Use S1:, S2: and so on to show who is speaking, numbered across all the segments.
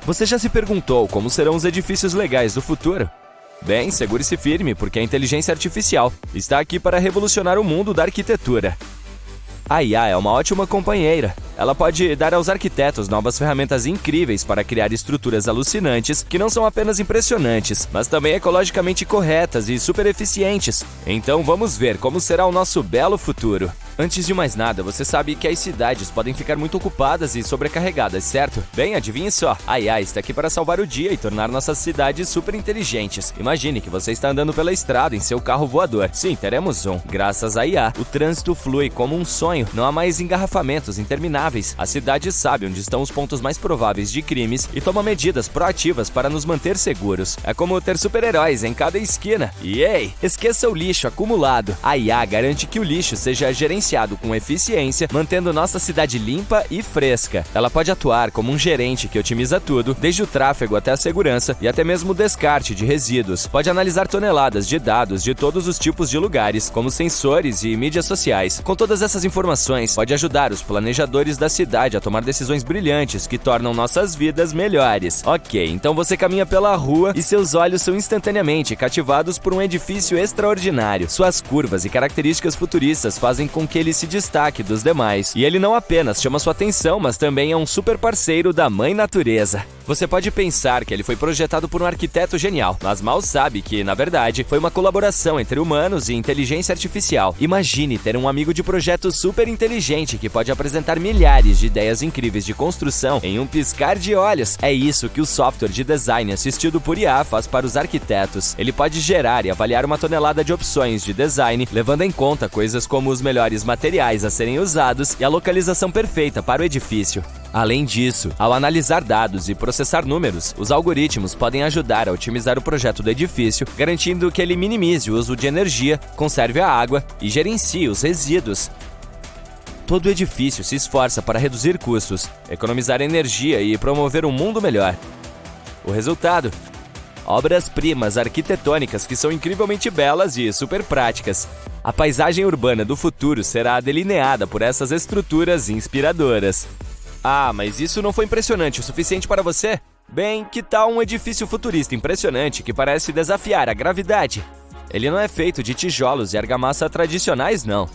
S1: Você já se perguntou como serão os edifícios legais do futuro? Bem, segure-se firme, porque a inteligência artificial está aqui para revolucionar o mundo da arquitetura. A IA é uma ótima companheira. Ela pode dar aos arquitetos novas ferramentas incríveis para criar estruturas alucinantes que não são apenas impressionantes, mas também ecologicamente corretas e super eficientes. Então vamos ver como será o nosso belo futuro. Antes de mais nada, você sabe que as cidades podem ficar muito ocupadas e sobrecarregadas, certo? Bem, adivinhe só, a IA está aqui para salvar o dia e tornar nossas cidades super inteligentes. Imagine que você está andando pela estrada em seu carro voador. Sim, teremos um. Graças à IA, o trânsito flui como um sonho. Não há mais engarrafamentos intermináveis. A cidade sabe onde estão os pontos mais prováveis de crimes e toma medidas proativas para nos manter seguros. É como ter super-heróis em cada esquina. E ei, esqueça o lixo acumulado. A IA garante que o lixo seja gerenciado com eficiência, mantendo nossa cidade limpa e fresca. Ela pode atuar como um gerente que otimiza tudo, desde o tráfego até a segurança e até mesmo o descarte de resíduos. Pode analisar toneladas de dados de todos os tipos de lugares, como sensores e mídias sociais. Com todas essas informações, pode ajudar os planejadores da cidade a tomar decisões brilhantes que tornam nossas vidas melhores. Ok, então você caminha pela rua e seus olhos são instantaneamente cativados por um edifício extraordinário. Suas curvas e características futuristas fazem com que ele se destaque dos demais. E ele não apenas chama sua atenção, mas também é um super parceiro da Mãe Natureza. Você pode pensar que ele foi projetado por um arquiteto genial, mas mal sabe que, na verdade, foi uma colaboração entre humanos e inteligência artificial. Imagine ter um amigo de projeto super inteligente que pode apresentar milhares de ideias incríveis de construção em um piscar de olhos. É isso que o software de design assistido por IA faz para os arquitetos. Ele pode gerar e avaliar uma tonelada de opções de design, levando em conta coisas como os melhores materiais a serem usados e a localização perfeita para o edifício. Além disso, ao analisar dados e processar números, os algoritmos podem ajudar a otimizar o projeto do edifício, garantindo que ele minimize o uso de energia, conserve a água e gerencie os resíduos. Todo edifício se esforça para reduzir custos, economizar energia e promover um mundo melhor. O resultado? Obras-primas arquitetônicas que são incrivelmente belas e super práticas. A paisagem urbana do futuro será delineada por essas estruturas inspiradoras. Ah, mas isso não foi impressionante o suficiente para você? Bem, que tal um edifício futurista impressionante que parece desafiar a gravidade? Ele não é feito de tijolos e argamassa tradicionais, não.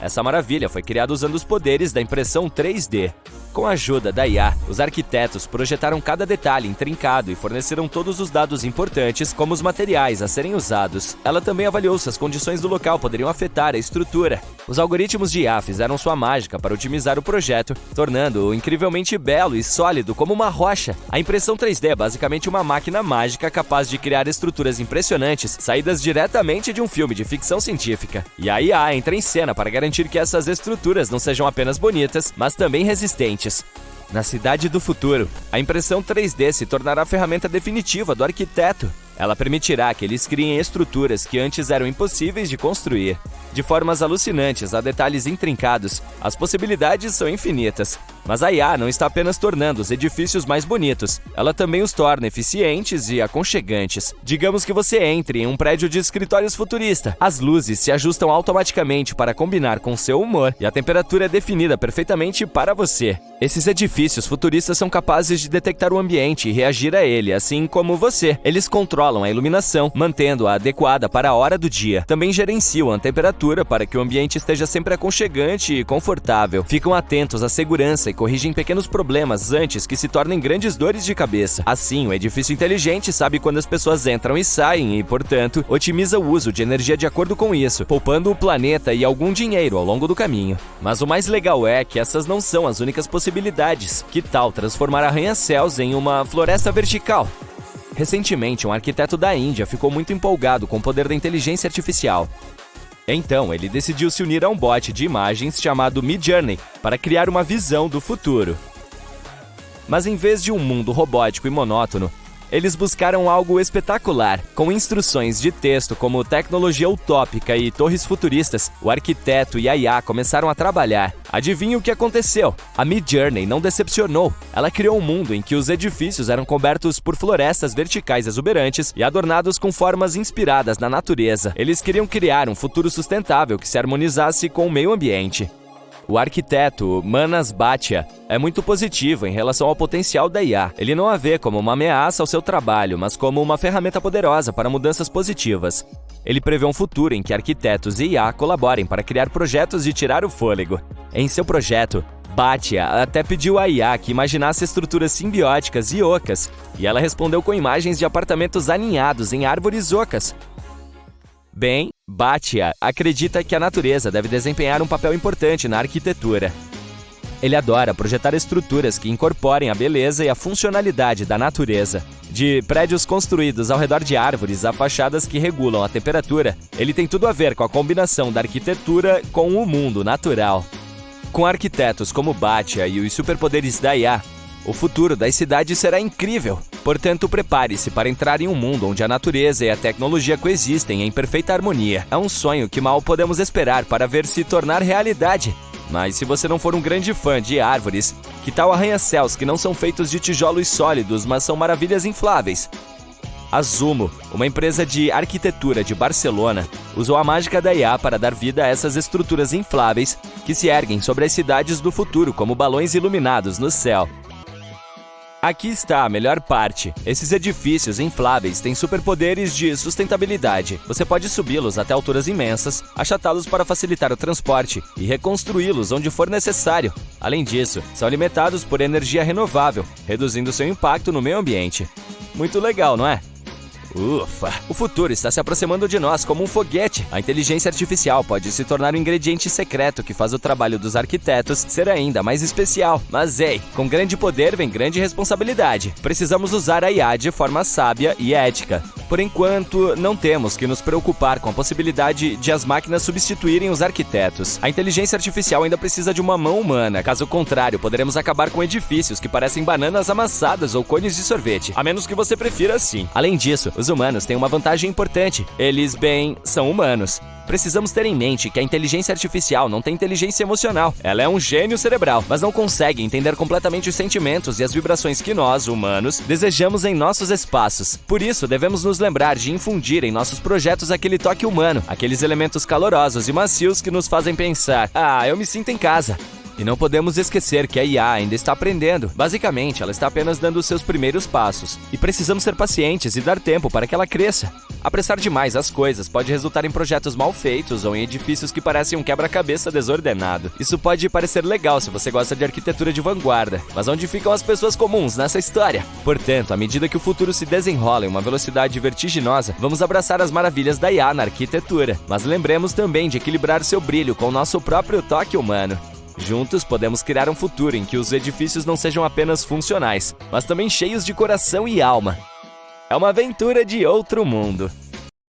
S1: Essa maravilha foi criada usando os poderes da impressão 3D. Com a ajuda da IA, os arquitetos projetaram cada detalhe intrincado e forneceram todos os dados importantes, como os materiais a serem usados. Ela também avaliou se as condições do local poderiam afetar a estrutura. Os algoritmos de IA fizeram sua mágica para otimizar o projeto, tornando-o incrivelmente belo e sólido como uma rocha. A impressão 3D é basicamente uma máquina mágica capaz de criar estruturas impressionantes, saídas diretamente de um filme de ficção científica. E a IA entra em cena para garantir que essas estruturas não sejam apenas bonitas, mas também resistentes. Na cidade do futuro, a impressão 3D se tornará a ferramenta definitiva do arquiteto. Ela permitirá que eles criem estruturas que antes eram impossíveis de construir. De formas alucinantes a detalhes intrincados, as possibilidades são infinitas. Mas a IA não está apenas tornando os edifícios mais bonitos, ela também os torna eficientes e aconchegantes. Digamos que você entre em um prédio de escritórios futurista. As luzes se ajustam automaticamente para combinar com seu humor e a temperatura é definida perfeitamente para você. Esses edifícios futuristas são capazes de detectar o ambiente e reagir a ele, assim como você. Eles controlam a iluminação, mantendo-a adequada para a hora do dia. Também gerenciam a temperatura para que o ambiente esteja sempre aconchegante e confortável. Ficam atentos à segurança e corrigem pequenos problemas antes que se tornem grandes dores de cabeça. Assim, o edifício inteligente sabe quando as pessoas entram e saem e, portanto, otimiza o uso de energia de acordo com isso, poupando o planeta e algum dinheiro ao longo do caminho. Mas o mais legal é que essas não são as únicas possibilidades. Que tal transformar arranha-céus em uma floresta vertical? Recentemente, um arquiteto da Índia ficou muito empolgado com o poder da inteligência artificial. Então, ele decidiu se unir a um bot de imagens chamado Midjourney para criar uma visão do futuro. Mas em vez de um mundo robótico e monótono, eles buscaram algo espetacular. Com instruções de texto como tecnologia utópica e torres futuristas, o arquiteto e a IA começaram a trabalhar. Adivinha o que aconteceu? A Midjourney não decepcionou. Ela criou um mundo em que os edifícios eram cobertos por florestas verticais exuberantes e adornados com formas inspiradas na natureza. Eles queriam criar um futuro sustentável que se harmonizasse com o meio ambiente. O arquiteto Manas Bhatia é muito positivo em relação ao potencial da IA. Ele não a vê como uma ameaça ao seu trabalho, mas como uma ferramenta poderosa para mudanças positivas. Ele prevê um futuro em que arquitetos e IA colaborem para criar projetos de tirar o fôlego. Em seu projeto, Bhatia até pediu à IA que imaginasse estruturas simbióticas e ocas, e ela respondeu com imagens de apartamentos aninhados em árvores ocas. Bem, Bhatia acredita que a natureza deve desempenhar um papel importante na arquitetura. Ele adora projetar estruturas que incorporem a beleza e a funcionalidade da natureza. De prédios construídos ao redor de árvores a fachadas que regulam a temperatura, ele tem tudo a ver com a combinação da arquitetura com o mundo natural. Com arquitetos como Bhatia e os superpoderes da IA, o futuro das cidades será incrível. Portanto, prepare-se para entrar em um mundo onde a natureza e a tecnologia coexistem em perfeita harmonia. É um sonho que mal podemos esperar para ver se tornar realidade. Mas se você não for um grande fã de árvores, que tal arranha-céus que não são feitos de tijolos sólidos, mas são maravilhas infláveis? A Zumo, uma empresa de arquitetura de Barcelona, usou a mágica da IA para dar vida a essas estruturas infláveis que se erguem sobre as cidades do futuro como balões iluminados no céu. Aqui está a melhor parte. Esses edifícios infláveis têm superpoderes de sustentabilidade. Você pode subi-los até alturas imensas, achatá-los para facilitar o transporte e reconstruí-los onde for necessário. Além disso, são alimentados por energia renovável, reduzindo seu impacto no meio ambiente. Muito legal, não é? Ufa! O futuro está se aproximando de nós como um foguete. A inteligência artificial pode se tornar um ingrediente secreto que faz o trabalho dos arquitetos ser ainda mais especial. Mas ei, com grande poder vem grande responsabilidade. Precisamos usar a IA de forma sábia e ética. Por enquanto, não temos que nos preocupar com a possibilidade de as máquinas substituírem os arquitetos. A inteligência artificial ainda precisa de uma mão humana. Caso contrário, poderemos acabar com edifícios que parecem bananas amassadas ou cones de sorvete, a menos que você prefira assim. Além disso, os humanos têm uma vantagem importante. Eles, bem, são humanos. Precisamos ter em mente que a inteligência artificial não tem inteligência emocional. Ela é um gênio cerebral, mas não consegue entender completamente os sentimentos e as vibrações que nós, humanos, desejamos em nossos espaços. Por isso, devemos nos lembrar de infundir em nossos projetos aquele toque humano, aqueles elementos calorosos e macios que nos fazem pensar: ah, eu me sinto em casa. E não podemos esquecer que a IA ainda está aprendendo. Basicamente, ela está apenas dando os seus primeiros passos. E precisamos ser pacientes e dar tempo para que ela cresça. Apressar demais as coisas pode resultar em projetos mal feitos ou em edifícios que parecem um quebra-cabeça desordenado. Isso pode parecer legal se você gosta de arquitetura de vanguarda, mas onde ficam as pessoas comuns nessa história? Portanto, à medida que o futuro se desenrola em uma velocidade vertiginosa, vamos abraçar as maravilhas da IA na arquitetura. Mas lembremos também de equilibrar seu brilho com o nosso próprio toque humano. Juntos, podemos criar um futuro em que os edifícios não sejam apenas funcionais, mas também cheios de coração e alma. É uma aventura de outro mundo.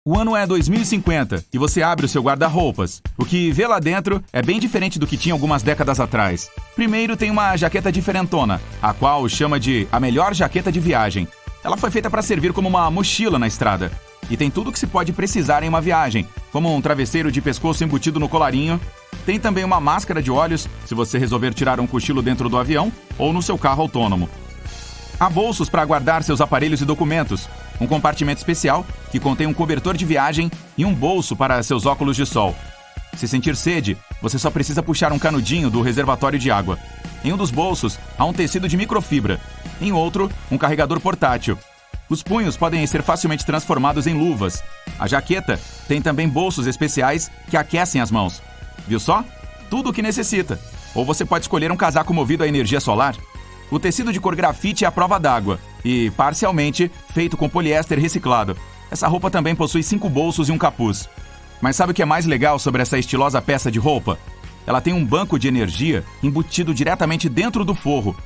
S2: O ano é 2050 e você abre o seu guarda-roupas. O que vê lá dentro é bem diferente do que tinha algumas décadas atrás. Primeiro tem uma jaqueta diferentona, a qual chama de a melhor jaqueta de viagem. Ela foi feita para servir como uma mochila na estrada. E tem tudo o que se pode precisar em uma viagem, como um travesseiro de pescoço embutido no colarinho. Tem também uma máscara de olhos, se você resolver tirar um cochilo dentro do avião ou no seu carro autônomo. Há bolsos para guardar seus aparelhos e documentos, um compartimento especial que contém um cobertor de viagem e um bolso para seus óculos de sol. Se sentir sede, você só precisa puxar um canudinho do reservatório de água. Em um dos bolsos, há um tecido de microfibra. Em outro, um carregador portátil. Os punhos podem ser facilmente transformados em luvas. A jaqueta tem também bolsos especiais que aquecem as mãos. Viu só? Tudo o que necessita. Ou você pode escolher um casaco movido à energia solar. O tecido de cor grafite é à prova d'água e, parcialmente, feito com poliéster reciclado. Essa roupa também possui 5 bolsos e um capuz. Mas sabe o que é mais legal sobre essa estilosa peça de roupa? Ela tem um banco de energia embutido diretamente dentro do forro.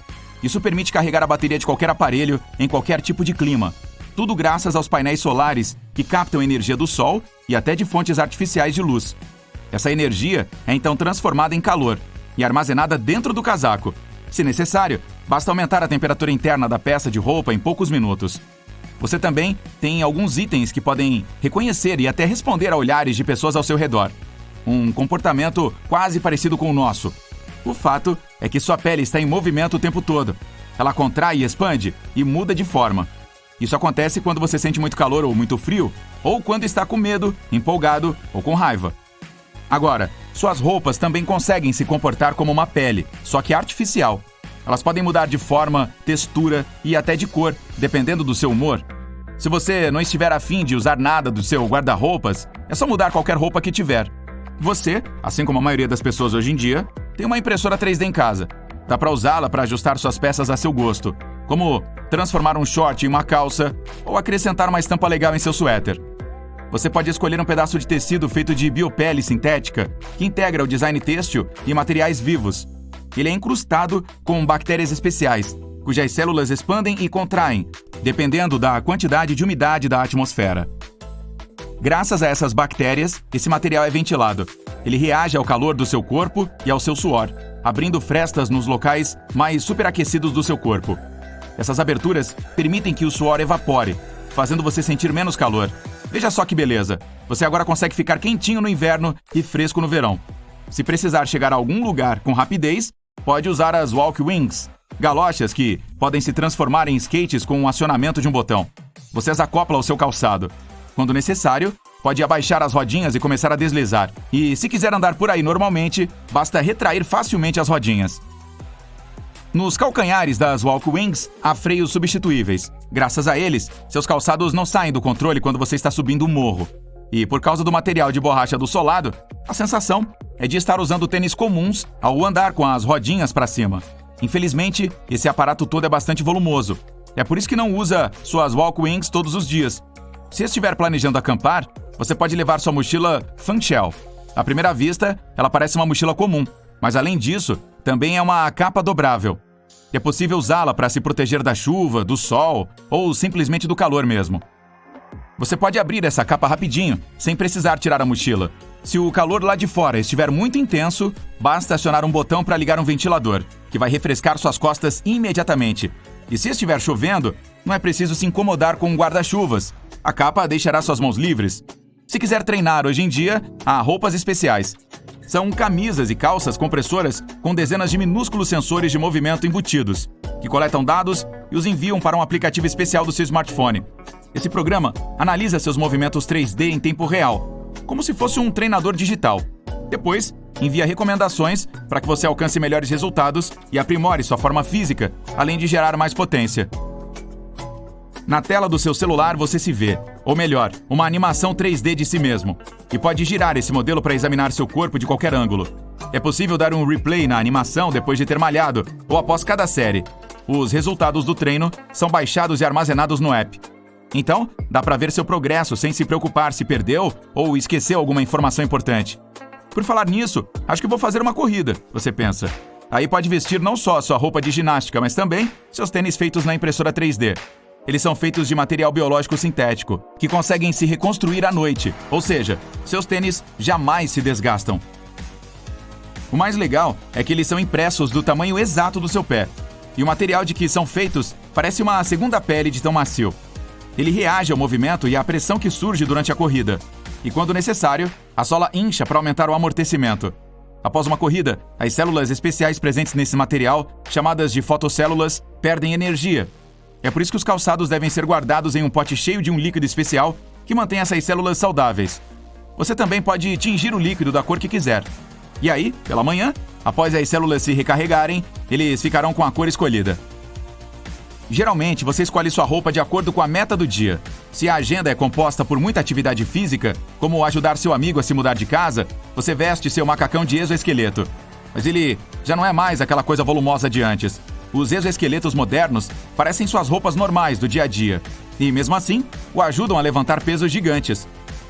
S2: Isso permite carregar a bateria de qualquer aparelho em qualquer tipo de clima. Tudo graças aos painéis solares que captam energia do sol e até de fontes artificiais de luz. Essa energia é então transformada em calor e armazenada dentro do casaco. Se necessário, basta aumentar a temperatura interna da peça de roupa em poucos minutos. Você também tem alguns itens que podem reconhecer e até responder a olhares de pessoas ao seu redor. Um comportamento quase parecido com o nosso. O fato é que sua pele está em movimento o tempo todo. Ela contrai e expande e muda de forma. Isso acontece quando você sente muito calor ou muito frio, ou quando está com medo, empolgado ou com raiva. Agora, suas roupas também conseguem se comportar como uma pele, só que artificial. Elas podem mudar de forma, textura e até de cor, dependendo do seu humor. Se você não estiver afim de usar nada do seu guarda-roupas, é só mudar qualquer roupa que tiver. Você, assim como a maioria das pessoas hoje em dia, tem uma impressora 3D em casa. Dá para usá-la para ajustar suas peças a seu gosto, como transformar um short em uma calça ou acrescentar uma estampa legal em seu suéter. Você pode escolher um pedaço de tecido feito de biopele sintética, que integra o design têxtil e materiais vivos. Ele é incrustado com bactérias especiais, cujas células expandem e contraem, dependendo da quantidade de umidade da atmosfera. Graças a essas bactérias, esse material é ventilado. Ele reage ao calor do seu corpo e ao seu suor, abrindo frestas nos locais mais superaquecidos do seu corpo. Essas aberturas permitem que o suor evapore, fazendo você sentir menos calor. Veja só que beleza! Você agora consegue ficar quentinho no inverno e fresco no verão. Se precisar chegar a algum lugar com rapidez, pode usar as Walk Wings, galochas que podem se transformar em skates com um acionamento de um botão. Você as acopla ao seu calçado. Quando necessário, pode abaixar as rodinhas e começar a deslizar. E se quiser andar por aí normalmente, basta retrair facilmente as rodinhas. Nos calcanhares das Walk Wings, há freios substituíveis. Graças a eles, seus calçados não saem do controle quando você está subindo um morro. E por causa do material de borracha do solado, a sensação é de estar usando tênis comuns ao andar com as rodinhas para cima. Infelizmente, esse aparato todo é bastante volumoso. É por isso que não usa suas Walk Wings todos os dias. Se estiver planejando acampar, você pode levar sua mochila Funshell. À primeira vista, ela parece uma mochila comum, mas além disso, também é uma capa dobrável. É possível usá-la para se proteger da chuva, do sol ou simplesmente do calor mesmo. Você pode abrir essa capa rapidinho, sem precisar tirar a mochila. Se o calor lá de fora estiver muito intenso, basta acionar um botão para ligar um ventilador, que vai refrescar suas costas imediatamente. E se estiver chovendo, não é preciso se incomodar com guarda-chuvas. A capa deixará suas mãos livres. Se quiser treinar hoje em dia, há roupas especiais. São camisas e calças compressoras com dezenas de minúsculos sensores de movimento embutidos, que coletam dados e os enviam para um aplicativo especial do seu smartphone. Esse programa analisa seus movimentos 3D em tempo real, como se fosse um treinador digital. Depois, envia recomendações para que você alcance melhores resultados e aprimore sua forma física, além de gerar mais potência. Na tela do seu celular você se vê, ou melhor, uma animação 3D de si mesmo, e pode girar esse modelo para examinar seu corpo de qualquer ângulo. É possível dar um replay na animação depois de ter malhado, ou após cada série. Os resultados do treino são baixados e armazenados no app. Então, dá para ver seu progresso sem se preocupar se perdeu ou esqueceu alguma informação importante. Por falar nisso, acho que vou fazer uma corrida, você pensa. Aí pode vestir não só sua roupa de ginástica, mas também seus tênis feitos na impressora 3D. Eles são feitos de material biológico sintético, que conseguem se reconstruir à noite, ou seja, seus tênis jamais se desgastam. O mais legal é que eles são impressos do tamanho exato do seu pé, e o material de que são feitos parece uma segunda pele de tão macio. Ele reage ao movimento e à pressão que surge durante a corrida, e quando necessário, a sola incha para aumentar o amortecimento. Após uma corrida, as células especiais presentes nesse material, chamadas de fotocélulas, perdem energia. É por isso que os calçados devem ser guardados em um pote cheio de um líquido especial que mantém essas células saudáveis. Você também pode tingir o líquido da cor que quiser. E aí, pela manhã, após as células se recarregarem, eles ficarão com a cor escolhida. Geralmente, você escolhe sua roupa de acordo com a meta do dia. Se a agenda é composta por muita atividade física, como ajudar seu amigo a se mudar de casa, você veste seu macacão de exoesqueleto. Mas ele já não é mais aquela coisa volumosa de antes. Os exoesqueletos modernos parecem suas roupas normais do dia a dia. E, mesmo assim, o ajudam a levantar pesos gigantes.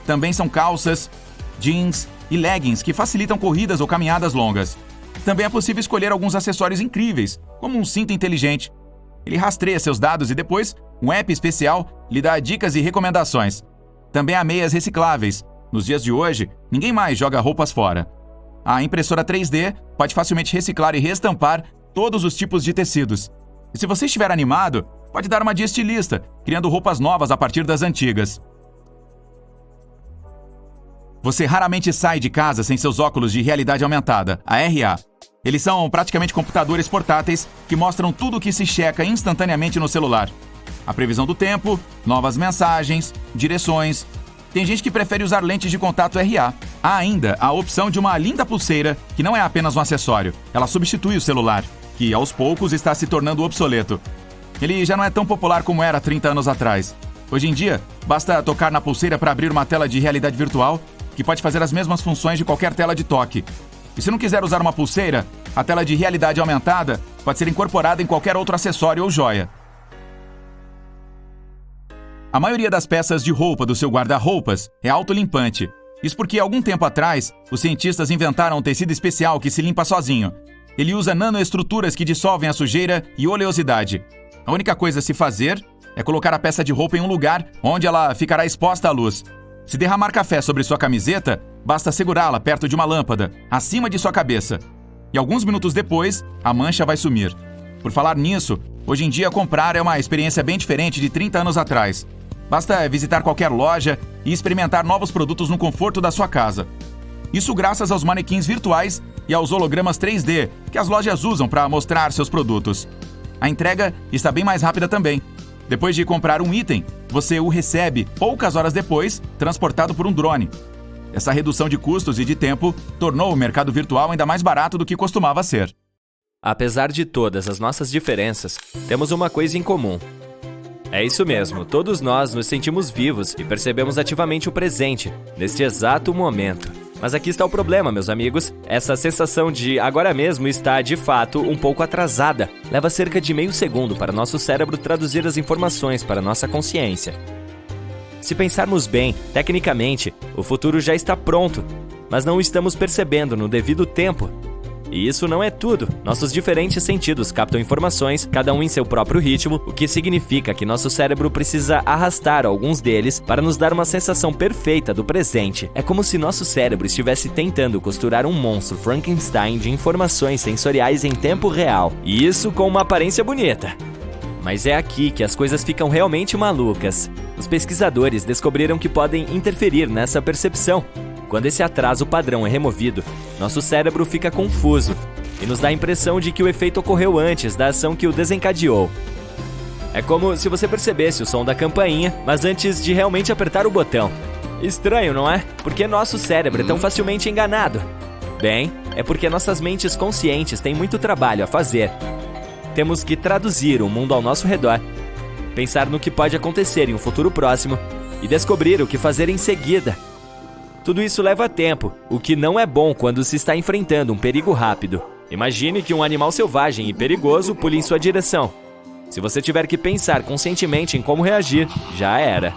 S2: Também são calças, jeans e leggings que facilitam corridas ou caminhadas longas. Também é possível escolher alguns acessórios incríveis, como um cinto inteligente. Ele rastreia seus dados e depois, um app especial lhe dá dicas e recomendações. Também há meias recicláveis. Nos dias de hoje, ninguém mais joga roupas fora. A impressora 3D pode facilmente reciclar e reestampar todos os tipos de tecidos. E se você estiver animado, pode dar uma de estilista, criando roupas novas a partir das antigas. Você raramente sai de casa sem seus óculos de realidade aumentada, a RA. Eles são praticamente computadores portáteis que mostram tudo o que se checa instantaneamente no celular. A previsão do tempo, novas mensagens, direções. Tem gente que prefere usar lentes de contato RA. Há ainda a opção de uma linda pulseira, que não é apenas um acessório, ela substitui o celular, que aos poucos está se tornando obsoleto. Ele já não é tão popular como era 30 anos atrás. Hoje em dia, basta tocar na pulseira para abrir uma tela de realidade virtual, que pode fazer as mesmas funções de qualquer tela de toque. E se não quiser usar uma pulseira, a tela de realidade aumentada pode ser incorporada em qualquer outro acessório ou joia. A maioria das peças de roupa do seu guarda-roupas é autolimpante. Isso porque, algum tempo atrás, os cientistas inventaram um tecido especial que se limpa sozinho. Ele usa nanoestruturas que dissolvem a sujeira e oleosidade. A única coisa a se fazer é colocar a peça de roupa em um lugar onde ela ficará exposta à luz. Se derramar café sobre sua camiseta, basta segurá-la perto de uma lâmpada, acima de sua cabeça. E alguns minutos depois, a mancha vai sumir. Por falar nisso, hoje em dia comprar é uma experiência bem diferente de 30 anos atrás. Basta visitar qualquer loja e experimentar novos produtos no conforto da sua casa. Isso graças aos manequins virtuais e aos hologramas 3D que as lojas usam para mostrar seus produtos. A entrega está bem mais rápida também. Depois de comprar um item, você o recebe poucas horas depois, transportado por um drone. Essa redução de custos e de tempo tornou o mercado virtual ainda mais barato do que costumava ser.
S1: Apesar de todas as nossas diferenças, temos uma coisa em comum. É isso mesmo, todos nós nos sentimos vivos e percebemos ativamente o presente, neste exato momento. Mas aqui está o problema, meus amigos. Essa sensação de agora mesmo está, de fato, um pouco atrasada. Leva cerca de meio segundo para nosso cérebro traduzir as informações para nossa consciência. Se pensarmos bem, tecnicamente, o futuro já está pronto, mas não o estamos percebendo no devido tempo. E isso não é tudo. Nossos diferentes sentidos captam informações, cada um em seu próprio ritmo, o que significa que nosso cérebro precisa arrastar alguns deles para nos dar uma sensação perfeita do presente. É como se nosso cérebro estivesse tentando costurar um monstro Frankenstein de informações sensoriais em tempo real. E isso com uma aparência bonita. Mas é aqui que as coisas ficam realmente malucas. Os pesquisadores descobriram que podem interferir nessa percepção. Quando esse atraso padrão é removido, nosso cérebro fica confuso e nos dá a impressão de que o efeito ocorreu antes da ação que o desencadeou. É como se você percebesse o som da campainha, mas antes de realmente apertar o botão. Estranho, não é? Porque nosso cérebro é tão facilmente enganado. Bem, é porque nossas mentes conscientes têm muito trabalho a fazer. Temos que traduzir o mundo ao nosso redor, pensar no que pode acontecer em um futuro próximo e descobrir o que fazer em seguida. Tudo isso leva tempo, o que não é bom quando se está enfrentando um perigo rápido. Imagine que um animal selvagem e perigoso pule em sua direção. Se você tiver que pensar conscientemente em como reagir, já era.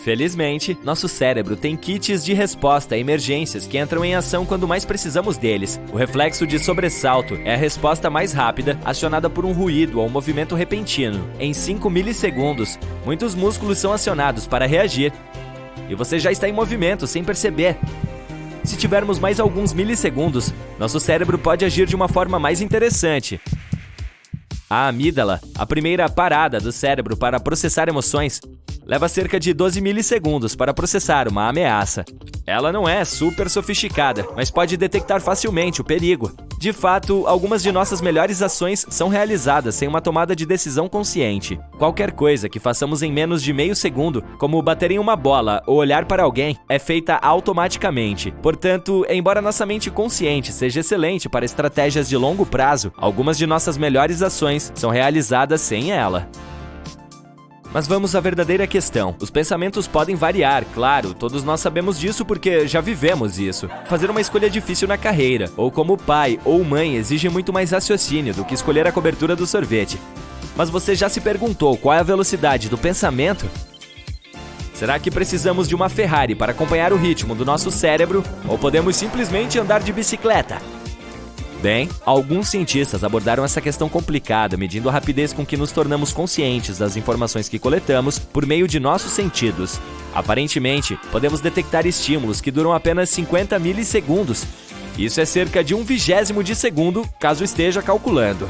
S1: Felizmente, nosso cérebro tem kits de resposta a emergências que entram em ação quando mais precisamos deles. O reflexo de sobressalto é a resposta mais rápida, acionada por um ruído ou um movimento repentino. Em 5 milissegundos, muitos músculos são acionados para reagir, e você já está em movimento sem perceber. Se tivermos mais alguns milissegundos, nosso cérebro pode agir de uma forma mais interessante. A amígdala, a primeira parada do cérebro para processar emoções, leva cerca de 12 milissegundos para processar uma ameaça. Ela não é super sofisticada, mas pode detectar facilmente o perigo. De fato, algumas de nossas melhores ações são realizadas sem uma tomada de decisão consciente. Qualquer coisa que façamos em menos de meio segundo, como bater em uma bola ou olhar para alguém, é feita automaticamente. Portanto, embora nossa mente consciente seja excelente para estratégias de longo prazo, algumas de nossas melhores ações são realizadas sem ela. Mas vamos à verdadeira questão. Os pensamentos podem variar, claro, todos nós sabemos disso porque já vivemos isso. Fazer uma escolha difícil na carreira, ou como pai ou mãe, exige muito mais raciocínio do que escolher a cobertura do sorvete. Mas você já se perguntou qual é a velocidade do pensamento? Será que precisamos de uma Ferrari para acompanhar o ritmo do nosso cérebro, ou podemos simplesmente andar de bicicleta? Bem, alguns cientistas abordaram essa questão complicada, medindo a rapidez com que nos tornamos conscientes das informações que coletamos por meio de nossos sentidos. Aparentemente, podemos detectar estímulos que duram apenas 50 milissegundos. Isso é cerca de 1/20 de segundo, caso esteja calculando.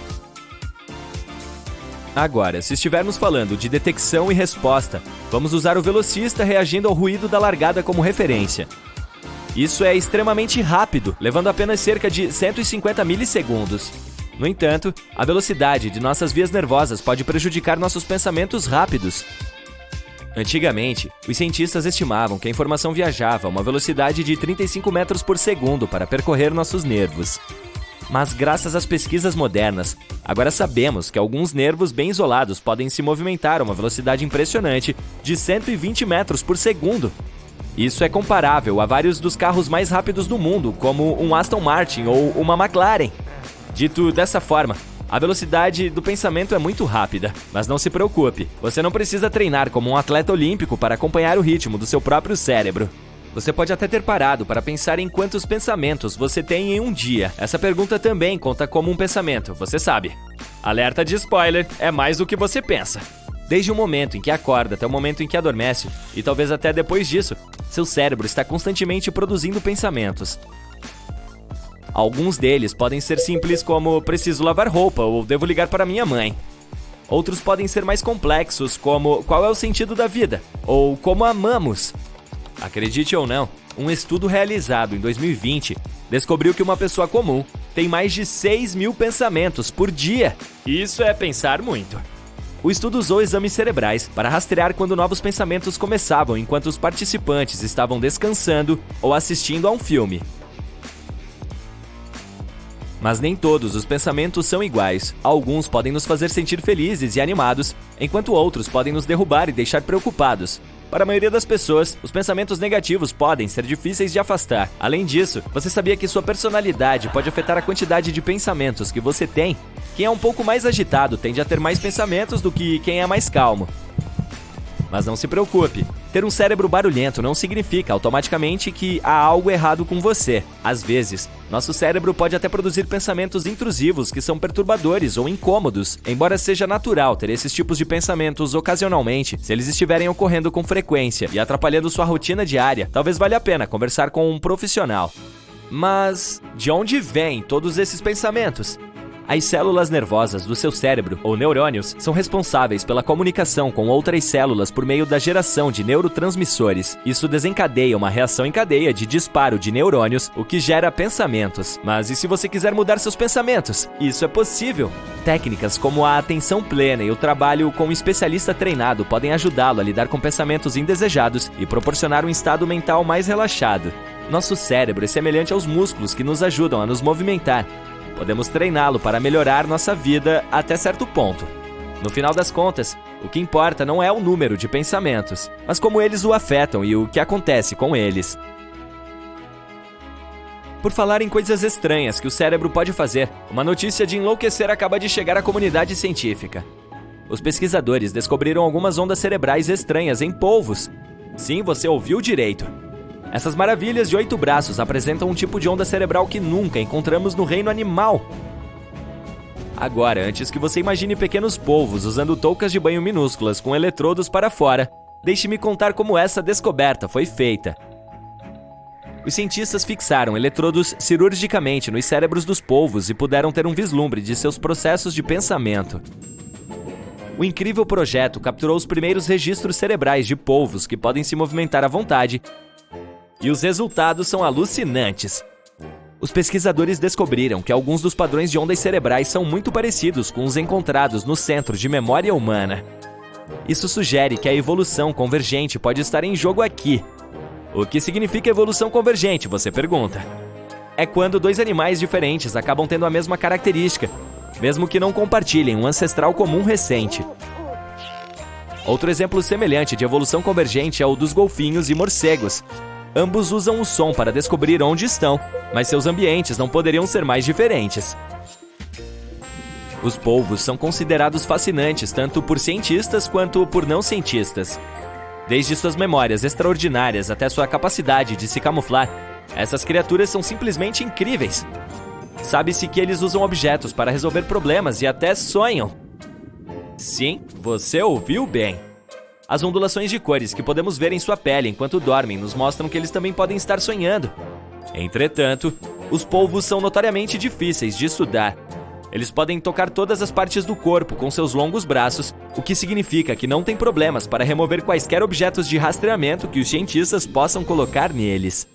S1: Agora, se estivermos falando de detecção e resposta, vamos usar o velocista reagindo ao ruído da largada como referência. Isso é extremamente rápido, levando apenas cerca de 150 milissegundos. No entanto, a velocidade de nossas vias nervosas pode prejudicar nossos pensamentos rápidos. Antigamente, os cientistas estimavam que a informação viajava a uma velocidade de 35 metros por segundo para percorrer nossos nervos. Mas graças às pesquisas modernas, agora sabemos que alguns nervos bem isolados podem se movimentar a uma velocidade impressionante de 120 metros por segundo. Isso é comparável a vários dos carros mais rápidos do mundo, como um Aston Martin ou uma McLaren. Dito dessa forma, a velocidade do pensamento é muito rápida, mas não se preocupe, você não precisa treinar como um atleta olímpico para acompanhar o ritmo do seu próprio cérebro. Você pode até ter parado para pensar em quantos pensamentos você tem em um dia. Essa pergunta também conta como um pensamento, você sabe. Alerta de spoiler, é mais do que você pensa. Desde o momento em que acorda até o momento em que adormece, e talvez até depois disso, seu cérebro está constantemente produzindo pensamentos. Alguns deles podem ser simples como preciso lavar roupa ou devo ligar para minha mãe. Outros podem ser mais complexos como qual é o sentido da vida ou como amamos. Acredite ou não, um estudo realizado em 2020 descobriu que uma pessoa comum tem mais de 6.000 pensamentos por dia. Isso é pensar muito. O estudo usou exames cerebrais para rastrear quando novos pensamentos começavam enquanto os participantes estavam descansando ou assistindo a um filme. Mas nem todos os pensamentos são iguais. Alguns podem nos fazer sentir felizes e animados, enquanto outros podem nos derrubar e deixar preocupados. Para a maioria das pessoas, os pensamentos negativos podem ser difíceis de afastar. Além disso, você sabia que sua personalidade pode afetar a quantidade de pensamentos que você tem? Quem é um pouco mais agitado tende a ter mais pensamentos do que quem é mais calmo. Mas não se preocupe, ter um cérebro barulhento não significa automaticamente que há algo errado com você. Às vezes, nosso cérebro pode até produzir pensamentos intrusivos que são perturbadores ou incômodos. Embora seja natural ter esses tipos de pensamentos ocasionalmente, se eles estiverem ocorrendo com frequência e atrapalhando sua rotina diária, talvez valha a pena conversar com um profissional. Mas de onde vêm todos esses pensamentos? As células nervosas do seu cérebro, ou neurônios, são responsáveis pela comunicação com outras células por meio da geração de neurotransmissores. Isso desencadeia uma reação em cadeia de disparo de neurônios, o que gera pensamentos. Mas e se você quiser mudar seus pensamentos? Isso é possível. Técnicas como a atenção plena e o trabalho com um especialista treinado podem ajudá-lo a lidar com pensamentos indesejados e proporcionar um estado mental mais relaxado. Nosso cérebro é semelhante aos músculos que nos ajudam a nos movimentar. Podemos treiná-lo para melhorar nossa vida até certo ponto. No final das contas, o que importa não é o número de pensamentos, mas como eles o afetam e o que acontece com eles. Por falar em coisas estranhas que o cérebro pode fazer, uma notícia de enlouquecer acaba de chegar à comunidade científica. Os pesquisadores descobriram algumas ondas cerebrais estranhas em polvos. Sim, você ouviu direito. Essas maravilhas de 8 braços apresentam um tipo de onda cerebral que nunca encontramos no reino animal. Agora, antes que você imagine pequenos polvos usando toucas de banho minúsculas com eletrodos para fora, deixe-me contar como essa descoberta foi feita. Os cientistas fixaram eletrodos cirurgicamente nos cérebros dos polvos e puderam ter um vislumbre de seus processos de pensamento. O incrível projeto capturou os primeiros registros cerebrais de polvos que podem se movimentar à vontade, e os resultados são alucinantes. Os pesquisadores descobriram que alguns dos padrões de ondas cerebrais são muito parecidos com os encontrados no Centro de Memória Humana. Isso sugere que a evolução convergente pode estar em jogo aqui. O que significa evolução convergente, você pergunta? É quando dois animais diferentes acabam tendo a mesma característica, mesmo que não compartilhem um ancestral comum recente. Outro exemplo semelhante de evolução convergente é o dos golfinhos e morcegos. Ambos usam o som para descobrir onde estão, mas seus ambientes não poderiam ser mais diferentes. Os polvos são considerados fascinantes tanto por cientistas quanto por não cientistas. Desde suas memórias extraordinárias até sua capacidade de se camuflar, essas criaturas são simplesmente incríveis. Sabe-se que eles usam objetos para resolver problemas e até sonham. Sim, você ouviu bem. As ondulações de cores que podemos ver em sua pele enquanto dormem nos mostram que eles também podem estar sonhando. Entretanto, os polvos são notoriamente difíceis de estudar. Eles podem tocar todas as partes do corpo com seus longos braços, o que significa que não tem problemas para remover quaisquer objetos de rastreamento que os cientistas possam colocar neles.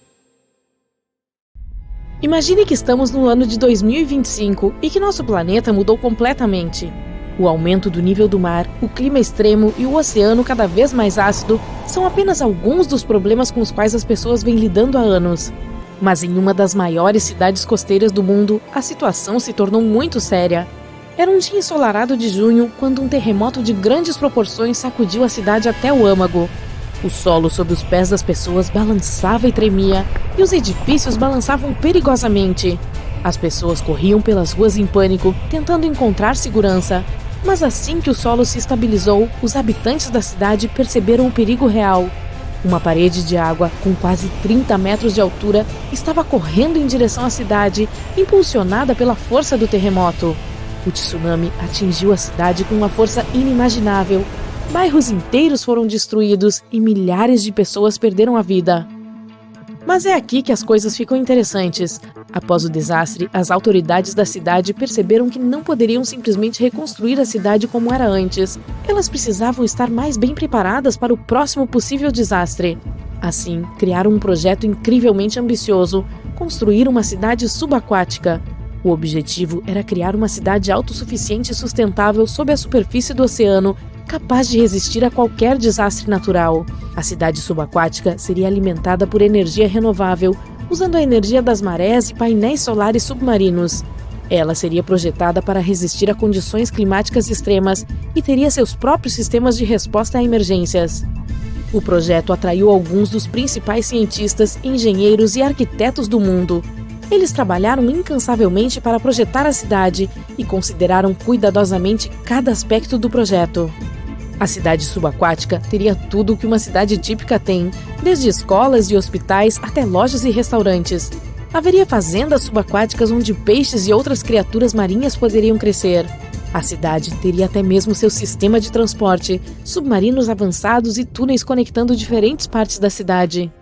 S3: Imagine que estamos no ano de 2025 e que nosso planeta mudou completamente. O aumento do nível do mar, o clima extremo e o oceano cada vez mais ácido são apenas alguns dos problemas com os quais as pessoas vêm lidando há anos. Mas em uma das maiores cidades costeiras do mundo, a situação se tornou muito séria. Era um dia ensolarado de junho quando um terremoto de grandes proporções sacudiu a cidade até o âmago. O solo sob os pés das pessoas balançava e tremia, e os edifícios balançavam perigosamente. As pessoas corriam pelas ruas em pânico, tentando encontrar segurança. Mas assim que o solo se estabilizou, os habitantes da cidade perceberam o perigo real. Uma parede de água, com quase 30 metros de altura, estava correndo em direção à cidade, impulsionada pela força do terremoto. O tsunami atingiu a cidade com uma força inimaginável. Bairros inteiros foram destruídos e milhares de pessoas perderam a vida. Mas é aqui que as coisas ficam interessantes. Após o desastre, as autoridades da cidade perceberam que não poderiam simplesmente reconstruir a cidade como era antes. Elas precisavam estar mais bem preparadas para o próximo possível desastre. Assim, criaram um projeto incrivelmente ambicioso: construir uma cidade subaquática. O objetivo era criar uma cidade autossuficiente e sustentável sob a superfície do oceano, capaz de resistir a qualquer desastre natural. A cidade subaquática seria alimentada por energia renovável, usando a energia das marés e painéis solares submarinos. Ela seria projetada para resistir a condições climáticas extremas e teria seus próprios sistemas de resposta a emergências. O projeto atraiu alguns dos principais cientistas, engenheiros e arquitetos do mundo. Eles trabalharam incansavelmente para projetar a cidade e consideraram cuidadosamente cada aspecto do projeto. A cidade subaquática teria tudo o que uma cidade típica tem, desde escolas e hospitais até lojas e restaurantes. Haveria fazendas subaquáticas onde peixes e outras criaturas marinhas poderiam crescer. A cidade teria até mesmo seu sistema de transporte, submarinos avançados e túneis conectando diferentes partes da cidade.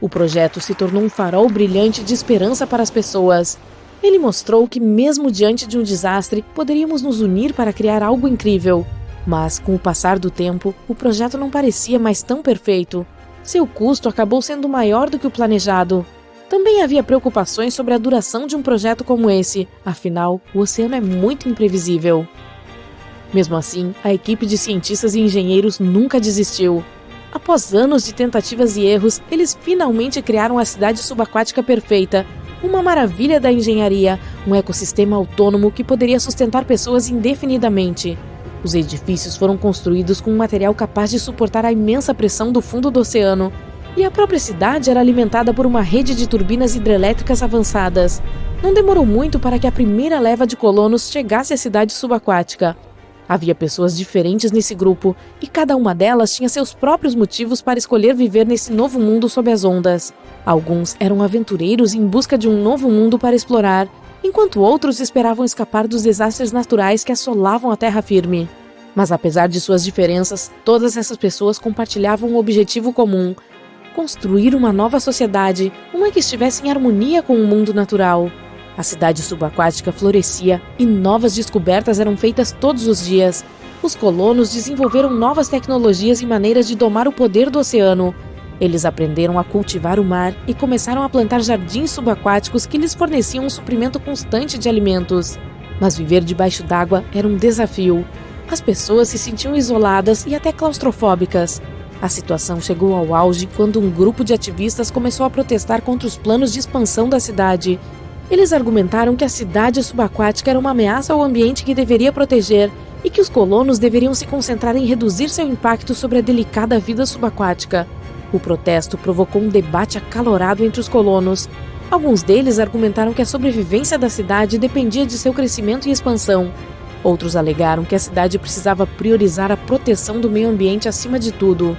S3: O projeto se tornou um farol brilhante de esperança para as pessoas. Ele mostrou que, mesmo diante de um desastre, poderíamos nos unir para criar algo incrível. Mas, com o passar do tempo, o projeto não parecia mais tão perfeito. Seu custo acabou sendo maior do que o planejado. Também havia preocupações sobre a duração de um projeto como esse, afinal, o oceano é muito imprevisível. Mesmo assim, a equipe de cientistas e engenheiros nunca desistiu. Após anos de tentativas e erros, eles finalmente criaram a cidade subaquática perfeita, uma maravilha da engenharia, um ecossistema autônomo que poderia sustentar pessoas indefinidamente. Os edifícios foram construídos com um material capaz de suportar a imensa pressão do fundo do oceano, e a própria cidade era alimentada por uma rede de turbinas hidrelétricas avançadas. Não demorou muito para que a primeira leva de colonos chegasse à cidade subaquática. Havia pessoas diferentes nesse grupo, e cada uma delas tinha seus próprios motivos para escolher viver nesse novo mundo sob as ondas. Alguns eram aventureiros em busca de um novo mundo para explorar, enquanto outros esperavam escapar dos desastres naturais que assolavam a terra firme. Mas apesar de suas diferenças, todas essas pessoas compartilhavam um objetivo comum: construir uma nova sociedade, uma que estivesse em harmonia com o mundo natural. A cidade subaquática florescia e novas descobertas eram feitas todos os dias. Os colonos desenvolveram novas tecnologias e maneiras de domar o poder do oceano. Eles aprenderam a cultivar o mar e começaram a plantar jardins subaquáticos que lhes forneciam um suprimento constante de alimentos. Mas viver debaixo d'água era um desafio. As pessoas se sentiam isoladas e até claustrofóbicas. A situação chegou ao auge quando um grupo de ativistas começou a protestar contra os planos de expansão da cidade. Eles argumentaram que a cidade subaquática era uma ameaça ao ambiente que deveria proteger e que os colonos deveriam se concentrar em reduzir seu impacto sobre a delicada vida subaquática. O protesto provocou um debate acalorado entre os colonos. Alguns deles argumentaram que a sobrevivência da cidade dependia de seu crescimento e expansão. Outros alegaram que a cidade precisava priorizar a proteção do meio ambiente acima de tudo.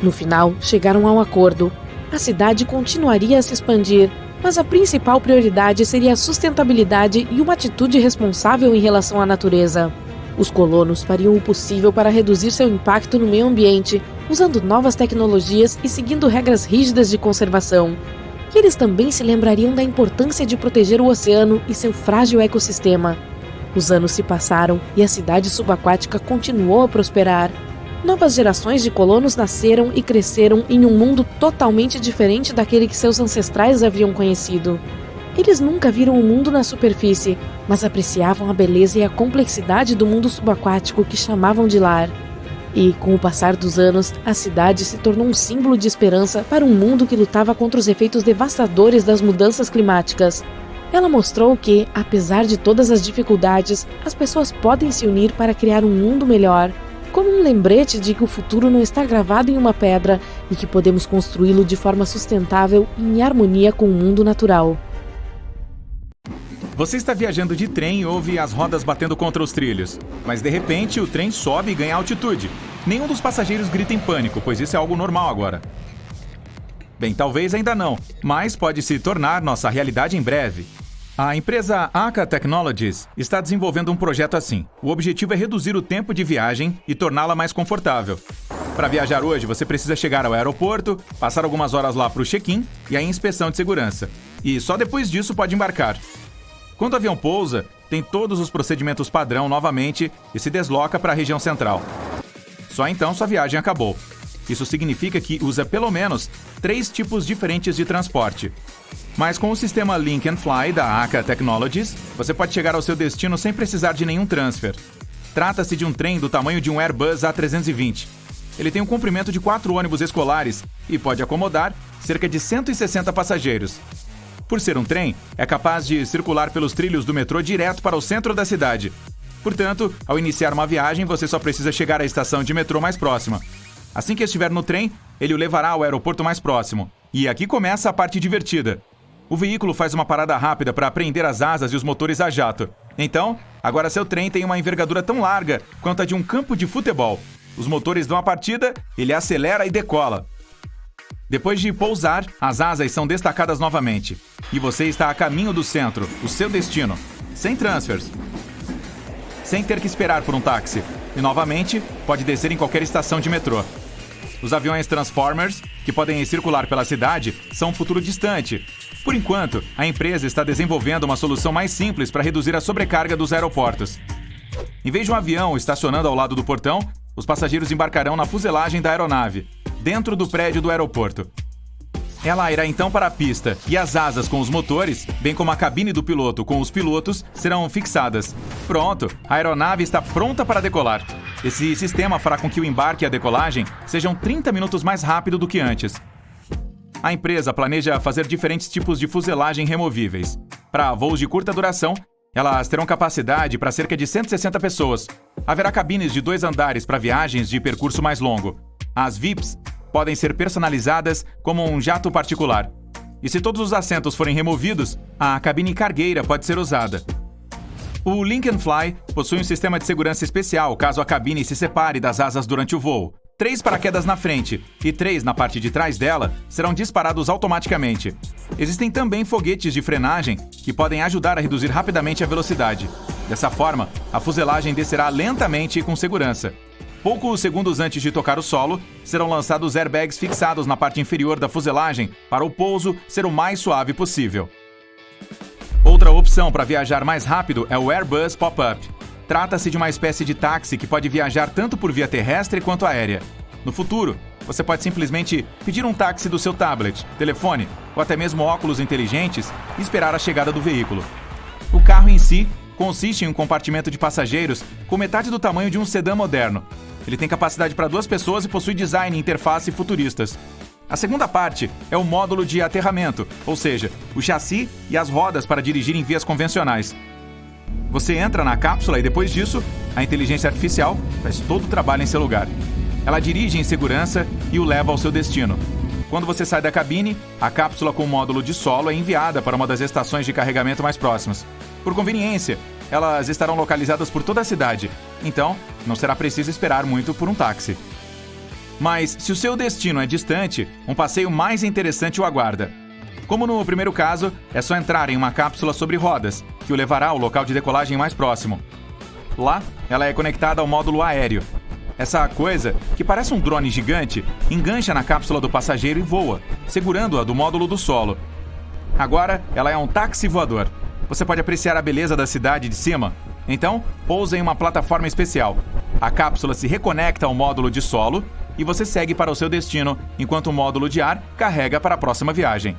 S3: No final, chegaram a um acordo. A cidade continuaria a se expandir, mas a principal prioridade seria a sustentabilidade e uma atitude responsável em relação à natureza. Os colonos fariam o possível para reduzir seu impacto no meio ambiente, usando novas tecnologias e seguindo regras rígidas de conservação. E eles também se lembrariam da importância de proteger o oceano e seu frágil ecossistema. Os anos se passaram e a cidade subaquática continuou a prosperar. Novas gerações de colonos nasceram e cresceram em um mundo totalmente diferente daquele que seus ancestrais haviam conhecido. Eles nunca viram o mundo na superfície, mas apreciavam a beleza e a complexidade do mundo subaquático que chamavam de lar. E, com o passar dos anos, a cidade se tornou um símbolo de esperança para um mundo que lutava contra os efeitos devastadores das mudanças climáticas. Ela mostrou que, apesar de todas as dificuldades, as pessoas podem se unir para criar um mundo melhor, como um lembrete de que o futuro não está gravado em uma pedra e que podemos construí-lo de forma sustentável e em harmonia com o mundo natural.
S2: Você está viajando de trem e ouve as rodas batendo contra os trilhos. Mas de repente o trem sobe e ganha altitude. Nenhum dos passageiros grita em pânico, pois isso é algo normal agora. Bem, talvez ainda não, mas pode se tornar nossa realidade em breve. A empresa Aka Technologies está desenvolvendo um projeto assim. O objetivo é reduzir o tempo de viagem e torná-la mais confortável. Para viajar hoje, você precisa chegar ao aeroporto, passar algumas horas lá para o check-in e a inspeção de segurança. E só depois disso pode embarcar. Quando o avião pousa, tem todos os procedimentos padrão novamente e se desloca para a região central. Só então sua viagem acabou. Isso significa que usa pelo menos 3 tipos diferentes de transporte. Mas com o sistema Link and Fly da Aka Technologies, você pode chegar ao seu destino sem precisar de nenhum transfer. Trata-se de um trem do tamanho de um Airbus A320. Ele tem um comprimento de 4 ônibus escolares e pode acomodar cerca de 160 passageiros. Por ser um trem, é capaz de circular pelos trilhos do metrô direto para o centro da cidade. Portanto, ao iniciar uma viagem, você só precisa chegar à estação de metrô mais próxima. Assim que estiver no trem, ele o levará ao aeroporto mais próximo. E aqui começa a parte divertida. O veículo faz uma parada rápida para prender as asas e os motores a jato. Então, agora seu trem tem uma envergadura tão larga quanto a de um campo de futebol. Os motores dão a partida, ele acelera e decola. Depois de pousar, as asas são destacadas novamente. E você está a caminho do centro, o seu destino. Sem transfers. Sem ter que esperar por um táxi. E novamente, pode descer em qualquer estação de metrô. Os aviões Transformers, que podem circular pela cidade, são um futuro distante. Por enquanto, a empresa está desenvolvendo uma solução mais simples para reduzir a sobrecarga dos aeroportos. Em vez de um avião estacionando ao lado do portão, os passageiros embarcarão na fuselagem da aeronave, dentro do prédio do aeroporto. Ela irá então para a pista e as asas com os motores, bem como a cabine do piloto com os pilotos, serão fixadas. Pronto, a aeronave está pronta para decolar. Esse sistema fará com que o embarque e a decolagem sejam 30 minutos mais rápido do que antes. A empresa planeja fazer diferentes tipos de fuselagem removíveis. Para voos de curta duração, elas terão capacidade para cerca de 160 pessoas. Haverá cabines de 2 andares para viagens de percurso mais longo. As VIPs podem ser personalizadas como um jato particular. E se todos os assentos forem removidos, a cabine cargueira pode ser usada. O Link and Fly possui um sistema de segurança especial caso a cabine se separe das asas durante o voo. 3 paraquedas na frente e 3 na parte de trás dela serão disparados automaticamente. Existem também foguetes de frenagem que podem ajudar a reduzir rapidamente a velocidade. Dessa forma, a fuselagem descerá lentamente e com segurança. Poucos segundos antes de tocar o solo, serão lançados airbags fixados na parte inferior da fuselagem para o pouso ser o mais suave possível. Outra opção para viajar mais rápido é o Airbus Pop-Up. Trata-se de uma espécie de táxi que pode viajar tanto por via terrestre quanto aérea. No futuro, você pode simplesmente pedir um táxi do seu tablet, telefone ou até mesmo óculos inteligentes e esperar a chegada do veículo. O carro em si consiste em um compartimento de passageiros com metade do tamanho de um sedã moderno. Ele tem capacidade para 2 pessoas e possui design e interface futuristas. A segunda parte é o módulo de aterramento, ou seja, o chassi e as rodas para dirigir em vias convencionais. Você entra na cápsula e depois disso, a inteligência artificial faz todo o trabalho em seu lugar. Ela dirige em segurança e o leva ao seu destino. Quando você sai da cabine, a cápsula com o módulo de solo é enviada para uma das estações de carregamento mais próximas. Por conveniência, elas estarão localizadas por toda a cidade, então não será preciso esperar muito por um táxi. Mas, se o seu destino é distante, um passeio mais interessante o aguarda. Como no primeiro caso, é só entrar em uma cápsula sobre rodas, que o levará ao local de decolagem mais próximo. Lá, ela é conectada ao módulo aéreo. Essa coisa, que parece um drone gigante, engancha na cápsula do passageiro e voa, segurando-a do módulo do solo. Agora, ela é um táxi voador. Você pode apreciar a beleza da cidade de cima. Então, pousa em uma plataforma especial. A cápsula se reconecta ao módulo de solo e você segue para o seu destino, enquanto o módulo de ar carrega para a próxima viagem.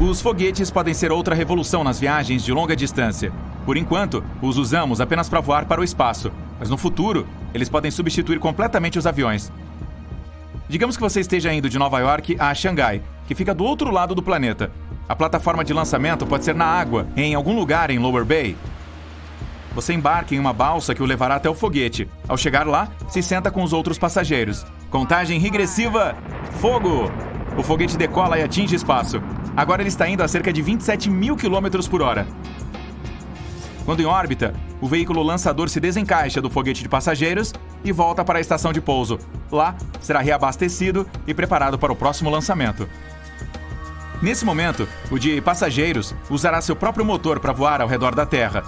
S2: Os foguetes podem ser outra revolução nas viagens de longa distância. Por enquanto, os usamos apenas para voar para o espaço, mas no futuro, eles podem substituir completamente os aviões. Digamos que você esteja indo de Nova York a Xangai, que fica do outro lado do planeta. A plataforma de lançamento pode ser na água, em algum lugar em Lower Bay. Você embarca em uma balsa que o levará até o foguete. Ao chegar lá, se senta com os outros passageiros. Contagem regressiva. Fogo! O foguete decola e atinge espaço. Agora ele está indo a cerca de 27 mil km por hora. Quando em órbita, o veículo lançador se desencaixa do foguete de passageiros e volta para a estação de pouso. Lá, será reabastecido e preparado para o próximo lançamento. Nesse momento, o de passageiros usará seu próprio motor para voar ao redor da Terra.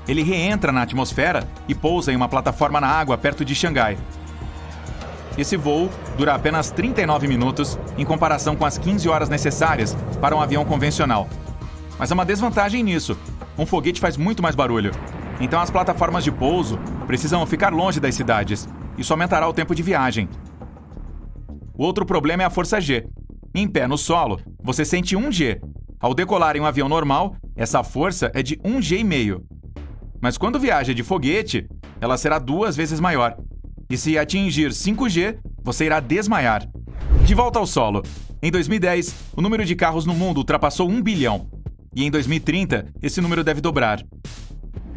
S2: Ele reentra na atmosfera e pousa em uma plataforma na água perto de Xangai. Esse voo dura apenas 39 minutos em comparação com as 15 horas necessárias para um avião convencional. Mas há uma desvantagem nisso. Um foguete faz muito mais barulho. Então as plataformas de pouso precisam ficar longe das cidades. Isso aumentará o tempo de viagem. O outro problema é a força G. Em pé no solo, você sente 1G. Ao decolar em um avião normal, essa força é de 1G/2. Mas quando viaja de foguete, ela será 2 vezes maior. E se atingir 5G, você irá desmaiar. De volta ao solo. Em 2010, o número de carros no mundo ultrapassou 1 bilhão. E em 2030, esse número deve dobrar.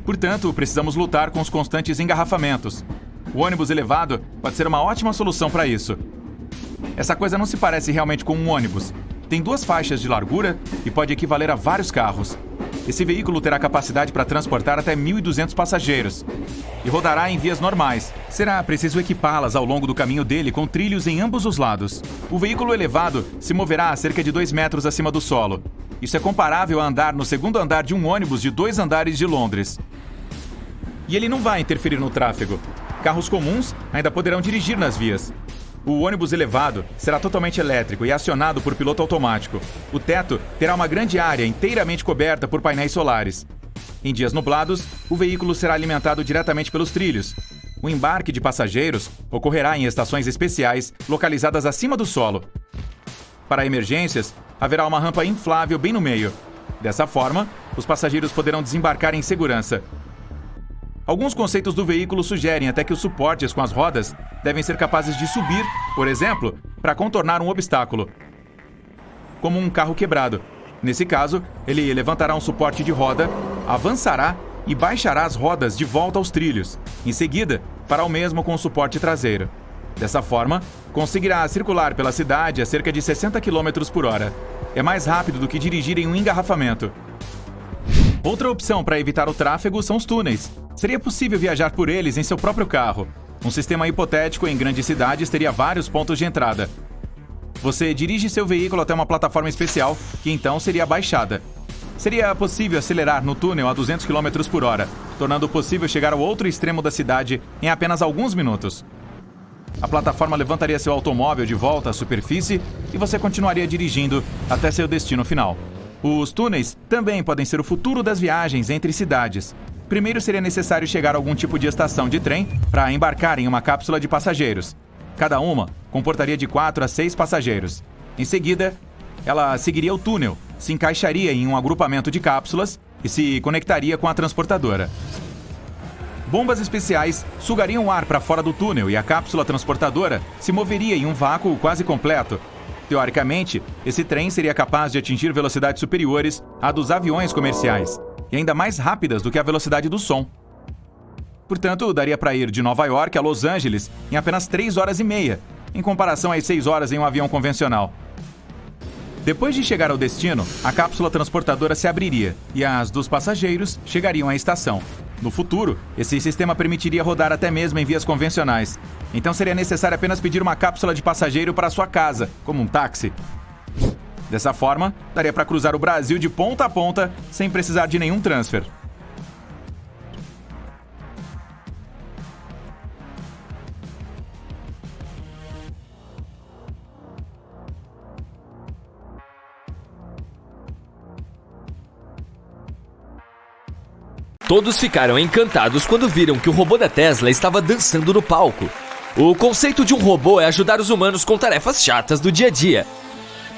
S2: Portanto, precisamos lutar com os constantes engarrafamentos. O ônibus elevado pode ser uma ótima solução para isso. Essa coisa não se parece realmente com um ônibus. Tem 2 faixas de largura e pode equivaler a vários carros. Esse veículo terá capacidade para transportar até 1.200 passageiros e rodará em vias normais. Será preciso equipá-las ao longo do caminho dele com trilhos em ambos os lados. O veículo elevado se moverá a cerca de 2 metros acima do solo. Isso é comparável a andar no segundo andar de um ônibus de 2 andares de Londres. E ele não vai interferir no tráfego. Carros comuns ainda poderão dirigir nas vias. O ônibus elevado será totalmente elétrico e acionado por piloto automático. O teto terá uma grande área inteiramente coberta por painéis solares. Em dias nublados, o veículo será alimentado diretamente pelos trilhos. O embarque de passageiros ocorrerá em estações especiais localizadas acima do solo. Para emergências, haverá uma rampa inflável bem no meio. Dessa forma, os passageiros poderão desembarcar em segurança. Alguns conceitos do veículo sugerem até que os suportes com as rodas devem ser capazes de subir, por exemplo, para contornar um obstáculo, como um carro quebrado. Nesse caso, ele levantará um suporte de roda, avançará e baixará as rodas de volta aos trilhos. Em seguida, fará o mesmo com o suporte traseiro. Dessa forma, conseguirá circular pela cidade a cerca de 60 km por hora. É mais rápido do que dirigir em um engarrafamento. Outra opção para evitar o tráfego são os túneis. Seria possível viajar por eles em seu próprio carro. Um sistema hipotético em grandes cidades teria vários pontos de entrada. Você dirige seu veículo até uma plataforma especial, que então seria baixada. Seria possível acelerar no túnel a 200 km por hora, tornando possível chegar ao outro extremo da cidade em apenas alguns minutos. A plataforma levantaria seu automóvel de volta à superfície e você continuaria dirigindo até seu destino final. Os túneis também podem ser o futuro das viagens entre cidades. Primeiro seria necessário chegar a algum tipo de estação de trem para embarcar em uma cápsula de passageiros. Cada uma comportaria de 4 a 6 passageiros. Em seguida, ela seguiria o túnel, se encaixaria em um agrupamento de cápsulas e se conectaria com a transportadora. Bombas especiais sugariam o ar para fora do túnel e a cápsula transportadora se moveria em um vácuo quase completo. Teoricamente, esse trem seria capaz de atingir velocidades superiores à dos aviões comerciais e ainda mais rápidas do que a velocidade do som. Portanto, daria para ir de Nova York a Los Angeles em apenas 3 horas e meia, em comparação às 6 horas em um avião convencional. Depois de chegar ao destino, a cápsula transportadora se abriria e as dos passageiros chegariam à estação. No futuro, esse sistema permitiria rodar até mesmo em vias convencionais. Então seria necessário apenas pedir uma cápsula de passageiro para sua casa, como um táxi. Dessa forma, daria para cruzar o Brasil de ponta a ponta sem precisar de nenhum transfer.
S1: Todos ficaram encantados quando viram que o robô da Tesla estava dançando no palco. O conceito de um robô é ajudar os humanos com tarefas chatas do dia a dia.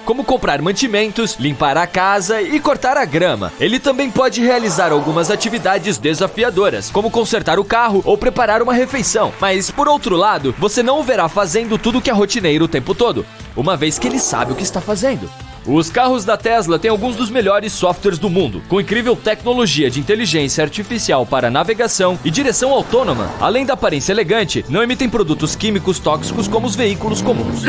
S1: como comprar mantimentos, limpar a casa e cortar a grama. Ele também pode realizar algumas atividades desafiadoras, como consertar o carro ou preparar uma refeição. Mas, por outro lado, você não o verá fazendo tudo que é rotineiro o tempo todo, uma vez que ele sabe o que está fazendo. Os carros da Tesla têm alguns dos melhores softwares do mundo, com incrível tecnologia de inteligência artificial para navegação e direção autônoma. Além da aparência elegante, não emitem produtos químicos tóxicos como os veículos comuns.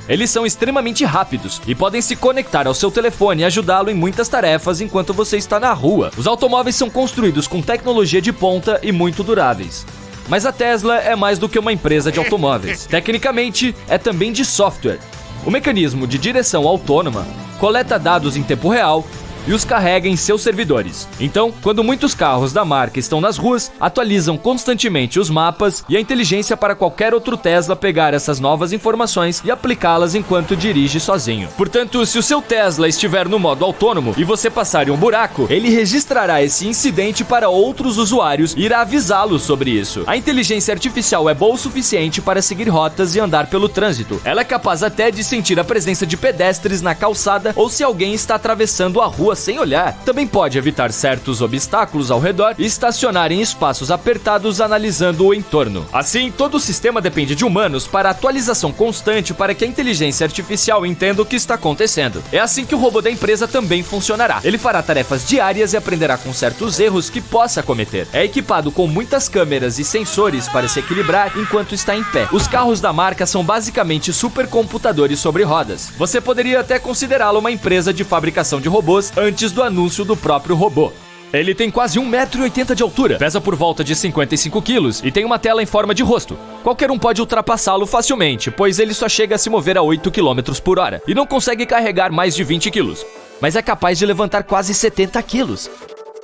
S1: Eles são extremamente rápidos e podem se conectar ao seu telefone e ajudá-lo em muitas tarefas enquanto você está na rua. Os automóveis são construídos com tecnologia de ponta e muito duráveis. Mas a Tesla é mais do que uma empresa de automóveis. Tecnicamente, é também de software. O mecanismo de direção autônoma coleta dados em tempo real e os carrega em seus servidores. Então, quando muitos carros da marca estão nas ruas, atualizam constantemente os mapas e a inteligência para qualquer outro Tesla pegar essas novas informações e aplicá-las enquanto dirige sozinho. Portanto, se o seu Tesla estiver no modo autônomo e você passar em um buraco, ele registrará esse incidente para outros usuários e irá avisá-los sobre isso. A inteligência artificial é boa o suficiente para seguir rotas e andar pelo trânsito. Ela é capaz até de sentir a presença de pedestres na calçada ou se alguém está atravessando a rua sem olhar. Também pode evitar certos obstáculos ao redor e estacionar em espaços apertados analisando o entorno. Assim, todo o sistema depende de humanos para atualização constante para que a inteligência artificial entenda o que está acontecendo. É assim que o robô da empresa também funcionará. Ele fará tarefas diárias e aprenderá com certos erros que possa cometer. É equipado com muitas câmeras e sensores para se equilibrar enquanto está em pé. Os carros da marca são basicamente supercomputadores sobre rodas. Você poderia até considerá-lo uma empresa de fabricação de robôs antes do anúncio do próprio robô. Ele tem quase 1,80 m de altura, pesa por volta de 55 quilos e tem uma tela em forma de rosto. Qualquer um pode ultrapassá-lo facilmente, pois ele só chega a se mover a 8 km por hora e não consegue carregar mais de 20 quilos, mas é capaz de levantar quase 70 quilos.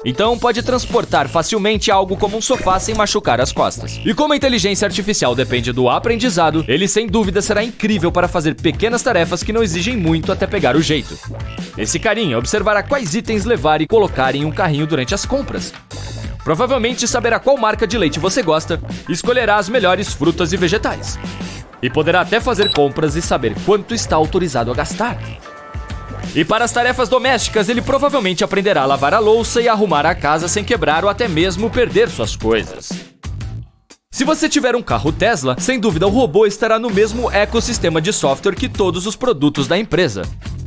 S1: Então pode transportar facilmente algo como um sofá sem machucar as costas. E como a inteligência artificial depende do aprendizado, ele sem dúvida será incrível para fazer pequenas tarefas que não exigem muito até pegar o jeito. Esse carinha observará quais itens levar e colocar em um carrinho durante as compras. Provavelmente saberá qual marca de leite você gosta e escolherá as melhores frutas e vegetais. E poderá até fazer compras e saber quanto está autorizado a gastar. E para as tarefas domésticas, ele provavelmente aprenderá a lavar a louça e arrumar a casa sem quebrar ou até mesmo perder suas coisas. Se você tiver um carro Tesla, sem dúvida o robô estará no mesmo ecossistema de software que todos os produtos da empresa.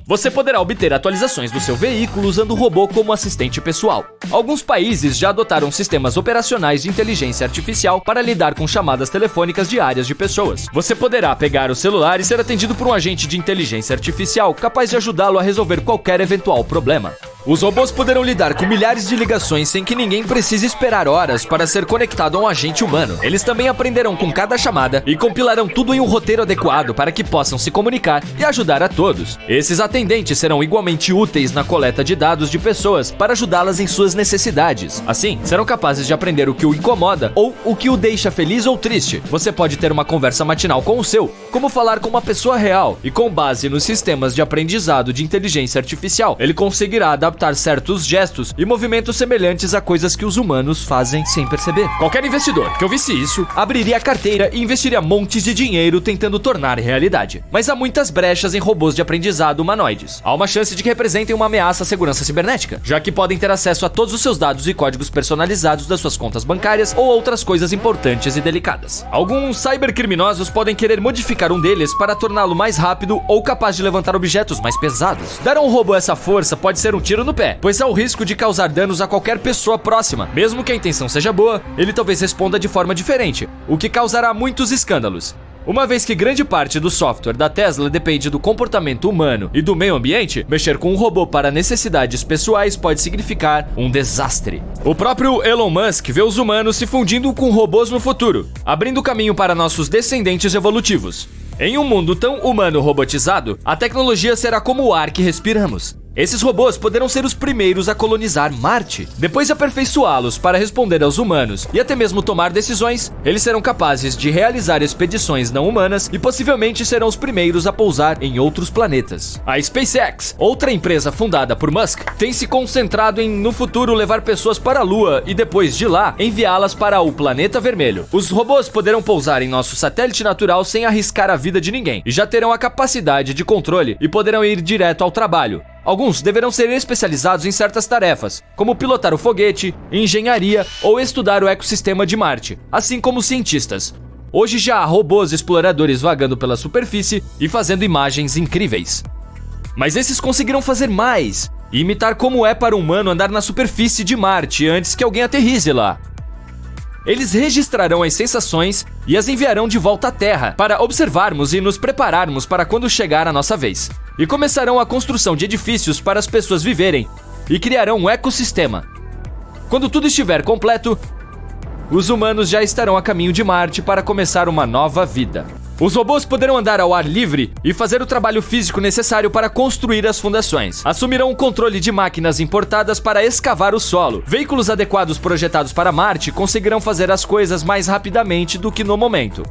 S1: Você poderá obter atualizações do seu veículo usando o robô como assistente pessoal. Alguns países já adotaram sistemas operacionais de inteligência artificial para lidar com chamadas telefônicas diárias de pessoas. Você poderá pegar o celular e ser atendido por um agente de inteligência artificial capaz de ajudá-lo a resolver qualquer eventual problema. Os robôs poderão lidar com milhares de ligações sem que ninguém precise esperar horas para ser conectado a um agente humano. Eles também aprenderão com cada chamada e compilarão tudo em um roteiro adequado para que possam se comunicar e ajudar a todos. Esses atendentes serão igualmente úteis na coleta de dados de pessoas para ajudá-las em suas necessidades. Assim, serão capazes de aprender o que o incomoda ou o que o deixa feliz ou triste. Você pode ter uma conversa matinal com o seu, como falar com uma pessoa real, e com base nos sistemas de aprendizado de inteligência artificial, ele conseguirá adaptar certos gestos e movimentos semelhantes a coisas que os humanos fazem sem perceber. Qualquer investidor que ouvisse isso, abriria a carteira e investiria montes de dinheiro tentando tornar realidade. Mas há muitas brechas em robôs de aprendizado humanoides. Há uma chance de que representem uma ameaça à segurança cibernética, já que podem ter acesso a todos os seus dados e códigos personalizados das suas contas bancárias ou outras coisas importantes e delicadas. Alguns cybercriminosos podem querer modificar um deles para torná-lo mais rápido ou capaz de levantar objetos mais pesados. Dar a um robô essa força pode ser um tiro no pé, pois há o risco de causar danos a qualquer pessoa próxima. Mesmo que a intenção seja boa, ele talvez responda de forma diferente, o que causará muitos escândalos. Uma vez que grande parte do software da Tesla depende do comportamento humano e do meio ambiente, mexer com um robô para necessidades pessoais pode significar um desastre. O próprio Elon Musk vê os humanos se fundindo com robôs no futuro, abrindo caminho para nossos descendentes evolutivos. Em um mundo tão humano robotizado, a tecnologia será como o ar que respiramos. Esses robôs poderão ser os primeiros a colonizar Marte. Depois de aperfeiçoá-los para responder aos humanos e até mesmo tomar decisões, eles serão capazes de realizar expedições não humanas e possivelmente serão os primeiros a pousar em outros planetas. A SpaceX, outra empresa fundada por Musk, tem se concentrado em, no futuro, levar pessoas para a Lua e depois de lá, enviá-las para o planeta vermelho. Os robôs poderão pousar em nosso satélite natural sem arriscar a vida de ninguém e já terão a capacidade de controle e poderão ir direto ao trabalho. Alguns deverão ser especializados em certas tarefas, como pilotar o foguete, engenharia ou estudar o ecossistema de Marte, assim como cientistas. Hoje já há robôs exploradores vagando pela superfície e fazendo imagens incríveis. Mas esses conseguiram fazer mais e imitar como é para um humano andar na superfície de Marte antes que alguém aterrize lá. Eles registrarão as sensações e as enviarão de volta à Terra para observarmos e nos prepararmos para quando chegar a nossa vez. E começarão a construção de edifícios para as pessoas viverem e criarão um ecossistema. Quando tudo estiver completo, os humanos já estarão a caminho de Marte para começar uma nova vida. Os robôs poderão andar ao ar livre e fazer o trabalho físico necessário para construir as fundações. Assumirão o controle de máquinas importadas para escavar o solo. Veículos adequados projetados para Marte conseguirão fazer as coisas mais rapidamente do que no momento.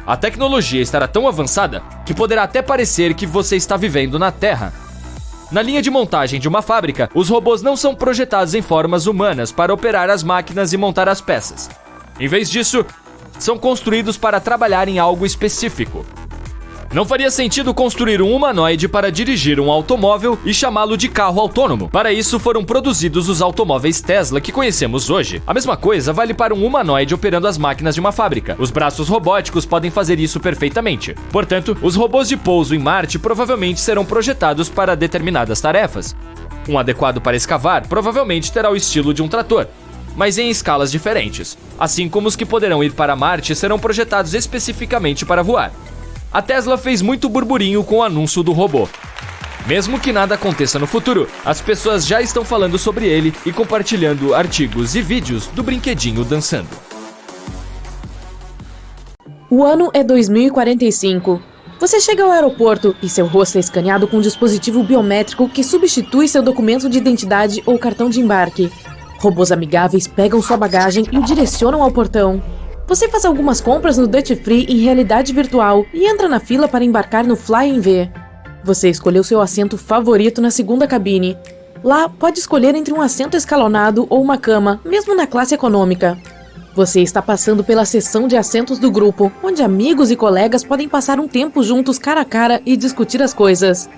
S1: A tecnologia estará tão avançada que poderá até parecer que você está vivendo na Terra. Na linha de montagem de uma fábrica, os robôs não são projetados em formas humanas para operar as máquinas e montar as peças. Em vez disso, são construídos para trabalhar em algo específico. Não faria sentido construir um humanoide para dirigir um automóvel e chamá-lo de carro autônomo. Para isso foram produzidos os automóveis Tesla que conhecemos hoje. A mesma coisa vale para um humanoide operando as máquinas de uma fábrica. Os braços robóticos podem fazer isso perfeitamente. Portanto, os robôs de pouso em Marte provavelmente serão projetados para determinadas tarefas. Um adequado para escavar provavelmente terá o estilo de um trator, mas em escalas diferentes. Assim como os que poderão ir para Marte serão projetados especificamente para voar. A Tesla fez muito burburinho com o anúncio do robô. Mesmo que nada aconteça no futuro, as pessoas já estão falando sobre ele e compartilhando artigos e vídeos do brinquedinho dançando.
S3: O ano é 2045. Você chega ao aeroporto e seu rosto é escaneado com um dispositivo biométrico que substitui seu documento de identidade ou cartão de embarque. Robôs amigáveis pegam sua bagagem e o direcionam ao portão. Você faz algumas compras no Duty Free em realidade virtual e entra na fila para embarcar no Flying V. Você escolheu seu assento favorito na segunda cabine. Lá, pode escolher entre um assento escalonado ou uma cama, mesmo na classe econômica. Você está passando pela seção de assentos do grupo, onde amigos e colegas podem passar um tempo juntos cara a cara e discutir as coisas.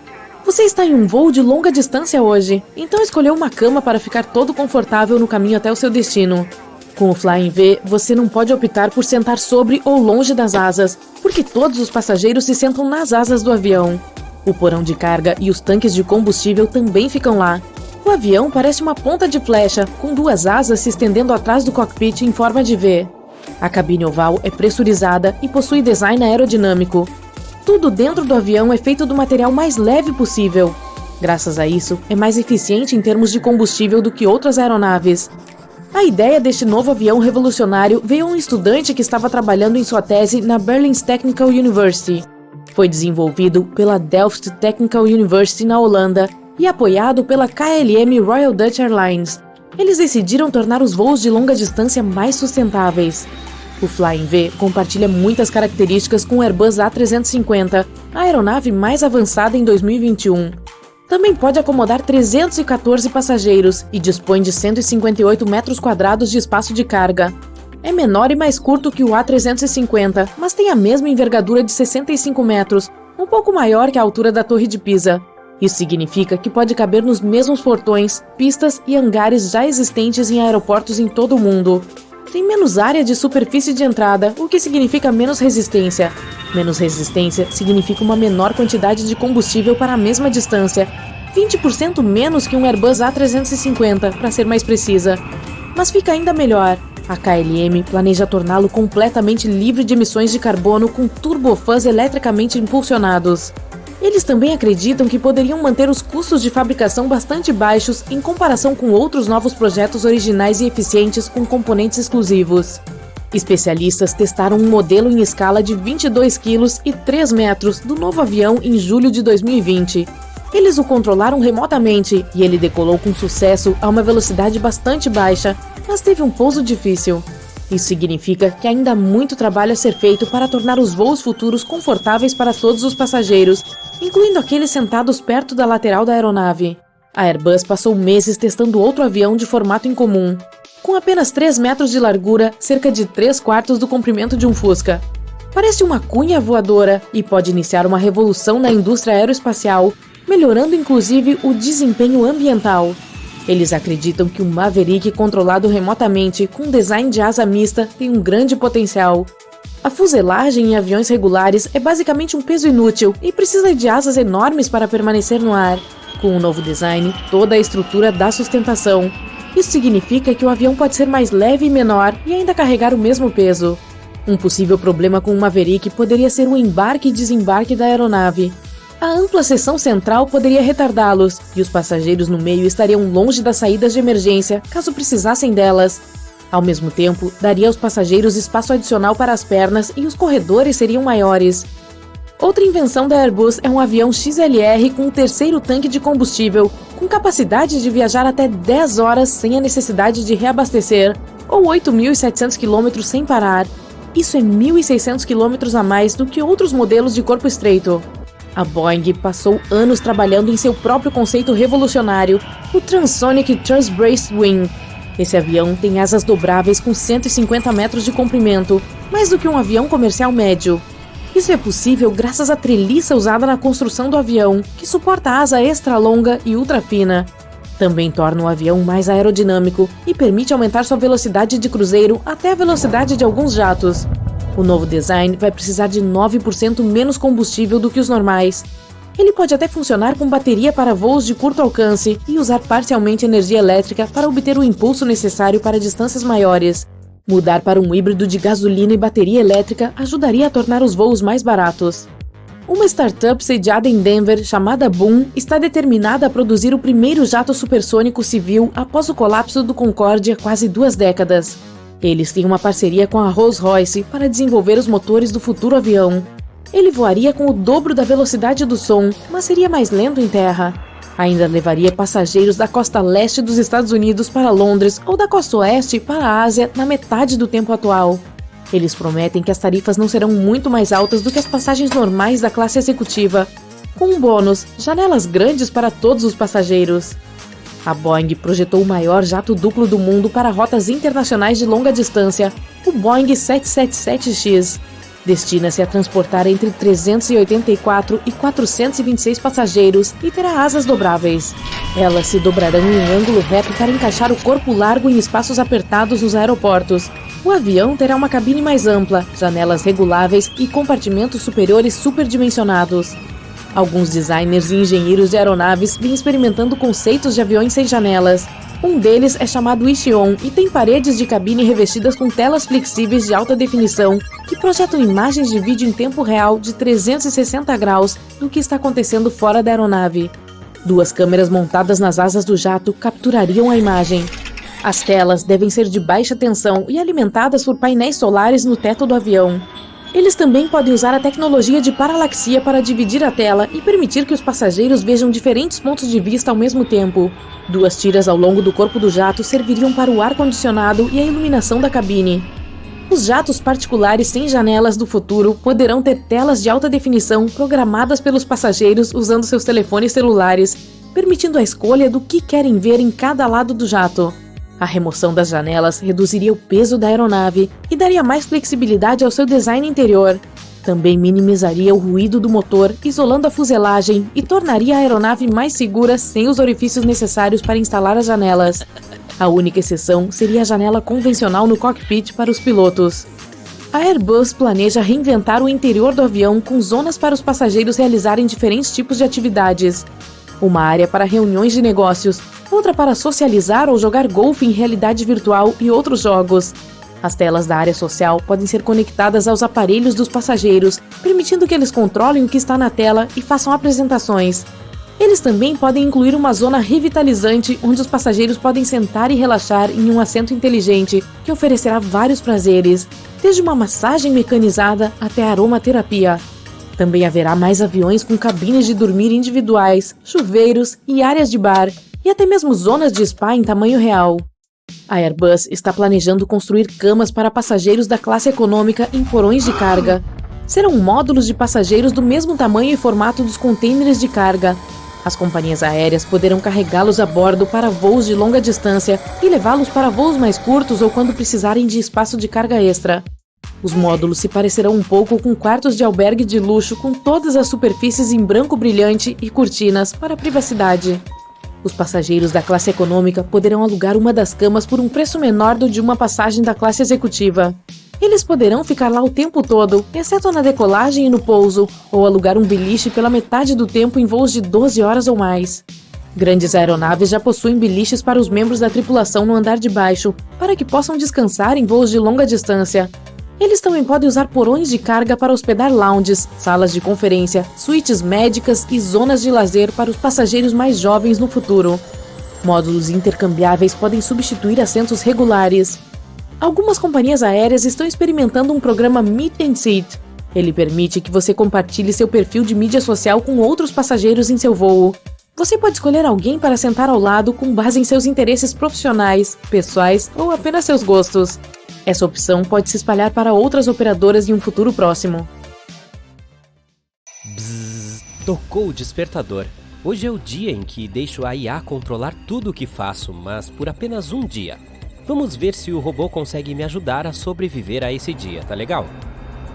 S3: Você está em um voo de longa distância hoje, então escolheu uma cama para ficar todo confortável no caminho até o seu destino. Com o Flying V, você não pode optar por sentar sobre ou longe das asas, porque todos os passageiros se sentam nas asas do avião. O porão de carga e os tanques de combustível também ficam lá. O avião parece uma ponta de flecha, com duas asas se estendendo atrás do cockpit em forma de V. A cabine oval é pressurizada e possui design aerodinâmico. Tudo dentro do avião é feito do material mais leve possível. Graças a isso, é mais eficiente em termos de combustível do que outras aeronaves. A ideia deste novo avião revolucionário veio a um estudante que estava trabalhando em sua tese na Berlin Technical University. Foi desenvolvido pela Delft Technical University na Holanda e apoiado pela KLM Royal Dutch Airlines. Eles decidiram tornar os voos de longa distância mais sustentáveis. O Flying V compartilha muitas características com o Airbus A350, a aeronave mais avançada em 2021. Também pode acomodar 314 passageiros e dispõe de 158 metros quadrados de espaço de carga. É menor e mais curto que o A350, mas tem a mesma envergadura de 65 metros, um pouco maior que a altura da Torre de Pisa. Isso significa que pode caber nos mesmos portões, pistas e hangares já existentes em aeroportos em todo o mundo. Tem menos área de superfície de entrada, o que significa menos resistência. Menos resistência significa uma menor quantidade de combustível para a mesma distância, 20% menos que um Airbus A350, para ser mais precisa. Mas fica ainda melhor. A KLM planeja torná-lo completamente livre de emissões de carbono com turbofãs eletricamente impulsionados. Eles também acreditam que poderiam manter os custos de fabricação bastante baixos em comparação com outros novos projetos originais e eficientes com componentes exclusivos. Especialistas testaram um modelo em escala de 22 kg e 3 metros do novo avião em julho de 2020. Eles o controlaram remotamente e ele decolou com sucesso a uma velocidade bastante baixa, mas teve um pouso difícil. Isso significa que ainda há muito trabalho a ser feito para tornar os voos futuros confortáveis para todos os passageiros, incluindo aqueles sentados perto da lateral da aeronave. A Airbus passou meses testando outro avião de formato incomum, com apenas 3 metros de largura, cerca de 3/4 do comprimento de um Fusca. Parece uma cunha voadora e pode iniciar uma revolução na indústria aeroespacial, melhorando inclusive o desempenho ambiental. Eles acreditam que o Maverick controlado remotamente com design de asa mista tem um grande potencial. A fuselagem em aviões regulares é basicamente um peso inútil e precisa de asas enormes para permanecer no ar. Com o novo design, toda a estrutura dá sustentação. Isso significa que o avião pode ser mais leve e menor e ainda carregar o mesmo peso. Um possível problema com o Maverick poderia ser o embarque e desembarque da aeronave. A ampla seção central poderia retardá-los, e os passageiros no meio estariam longe das saídas de emergência, caso precisassem delas. Ao mesmo tempo, daria aos passageiros espaço adicional para as pernas e os corredores seriam maiores. Outra invenção da Airbus é um avião XLR com um terceiro tanque de combustível, com capacidade de viajar até 10 horas sem a necessidade de reabastecer, ou 8.700 km sem parar. Isso é 1.600 km a mais do que outros modelos de corpo estreito. A Boeing passou anos trabalhando em seu próprio conceito revolucionário, o Transonic Truss-Braced Wing. Esse avião tem asas dobráveis com 150 metros de comprimento, mais do que um avião comercial médio. Isso é possível graças à treliça usada na construção do avião, que suporta asa extra longa e ultra fina. Também torna o avião mais aerodinâmico e permite aumentar sua velocidade de cruzeiro até a velocidade de alguns jatos. O novo design vai precisar de 9% menos combustível do que os normais. Ele pode até funcionar com bateria para voos de curto alcance e usar parcialmente energia elétrica para obter o impulso necessário para distâncias maiores. Mudar para um híbrido de gasolina e bateria elétrica ajudaria a tornar os voos mais baratos. Uma startup sediada em Denver, chamada Boom, está determinada a produzir o primeiro jato supersônico civil após o colapso do Concorde há quase 2 décadas. Eles têm uma parceria com a Rolls-Royce para desenvolver os motores do futuro avião. Ele voaria com o dobro da velocidade do som, mas seria mais lento em terra. Ainda levaria passageiros da costa leste dos Estados Unidos para Londres ou da costa oeste para a Ásia na metade do tempo atual. Eles prometem que as tarifas não serão muito mais altas do que as passagens normais da classe executiva, com um bônus, janelas grandes para todos os passageiros. A Boeing projetou o maior jato duplo do mundo para rotas internacionais de longa distância, o Boeing 777X. Destina-se a transportar entre 384 e 426 passageiros e terá asas dobráveis. Elas se dobrarão em um ângulo reto para encaixar o corpo largo em espaços apertados nos aeroportos. O avião terá uma cabine mais ampla, janelas reguláveis e compartimentos superiores superdimensionados. Alguns designers e engenheiros de aeronaves vêm experimentando conceitos de aviões sem janelas. Um deles é chamado Ichion e tem paredes de cabine revestidas com telas flexíveis de alta definição que projetam imagens de vídeo em tempo real de 360 graus do que está acontecendo fora da aeronave. 2 câmeras montadas nas asas do jato capturariam a imagem. As telas devem ser de baixa tensão e alimentadas por painéis solares no teto do avião. Eles também podem usar a tecnologia de paralaxia para dividir a tela e permitir que os passageiros vejam diferentes pontos de vista ao mesmo tempo. 2 tiras ao longo do corpo do jato serviriam para o ar-condicionado e a iluminação da cabine. Os jatos particulares sem janelas do futuro poderão ter telas de alta definição programadas pelos passageiros usando seus telefones celulares, permitindo a escolha do que querem ver em cada lado do jato. A remoção das janelas reduziria o peso da aeronave e daria mais flexibilidade ao seu design interior. Também minimizaria o ruído do motor, isolando a fuselagem e tornaria a aeronave mais segura sem os orifícios necessários para instalar as janelas. A única exceção seria a janela convencional no cockpit para os pilotos. A Airbus planeja reinventar o interior do avião com zonas para os passageiros realizarem diferentes tipos de atividades. Uma área para reuniões de negócios, outra para socializar ou jogar golfe em realidade virtual e outros jogos. As telas da área social podem ser conectadas aos aparelhos dos passageiros, permitindo que eles controlem o que está na tela e façam apresentações. Eles também podem incluir uma zona revitalizante onde os passageiros podem sentar e relaxar em um assento inteligente que oferecerá vários prazeres, desde uma massagem mecanizada até aromaterapia. Também haverá mais aviões com cabines de dormir individuais, chuveiros e áreas de bar, e até mesmo zonas de spa em tamanho real. A Airbus está planejando construir camas para passageiros da classe econômica em porões de carga. Serão módulos de passageiros do mesmo tamanho e formato dos contêineres de carga. As companhias aéreas poderão carregá-los a bordo para voos de longa distância e levá-los para voos mais curtos ou quando precisarem de espaço de carga extra. Os módulos se parecerão um pouco com quartos de albergue de luxo com todas as superfícies em branco brilhante e cortinas para privacidade. Os passageiros da classe econômica poderão alugar uma das camas por um preço menor do de uma passagem da classe executiva. Eles poderão ficar lá o tempo todo, exceto na decolagem e no pouso, ou alugar um beliche pela metade do tempo em voos de 12 horas ou mais. Grandes aeronaves já possuem beliches para os membros da tripulação no andar de baixo, para que possam descansar em voos de longa distância. Eles também podem usar porões de carga para hospedar lounges, salas de conferência, suítes médicas e zonas de lazer para os passageiros mais jovens no futuro. Módulos intercambiáveis podem substituir assentos regulares. Algumas companhias aéreas estão experimentando um programa Meet and Seat. Ele permite que você compartilhe seu perfil de mídia social com outros passageiros em seu voo. Você pode escolher alguém para sentar ao lado com base em seus interesses profissionais, pessoais ou apenas seus gostos. Essa opção pode se espalhar para outras operadoras em um futuro próximo.
S4: Bzzz, tocou o despertador. Hoje é o dia em que deixo a IA controlar tudo o que faço, mas por apenas um dia. Vamos ver se o robô consegue me ajudar a sobreviver a esse dia, tá legal?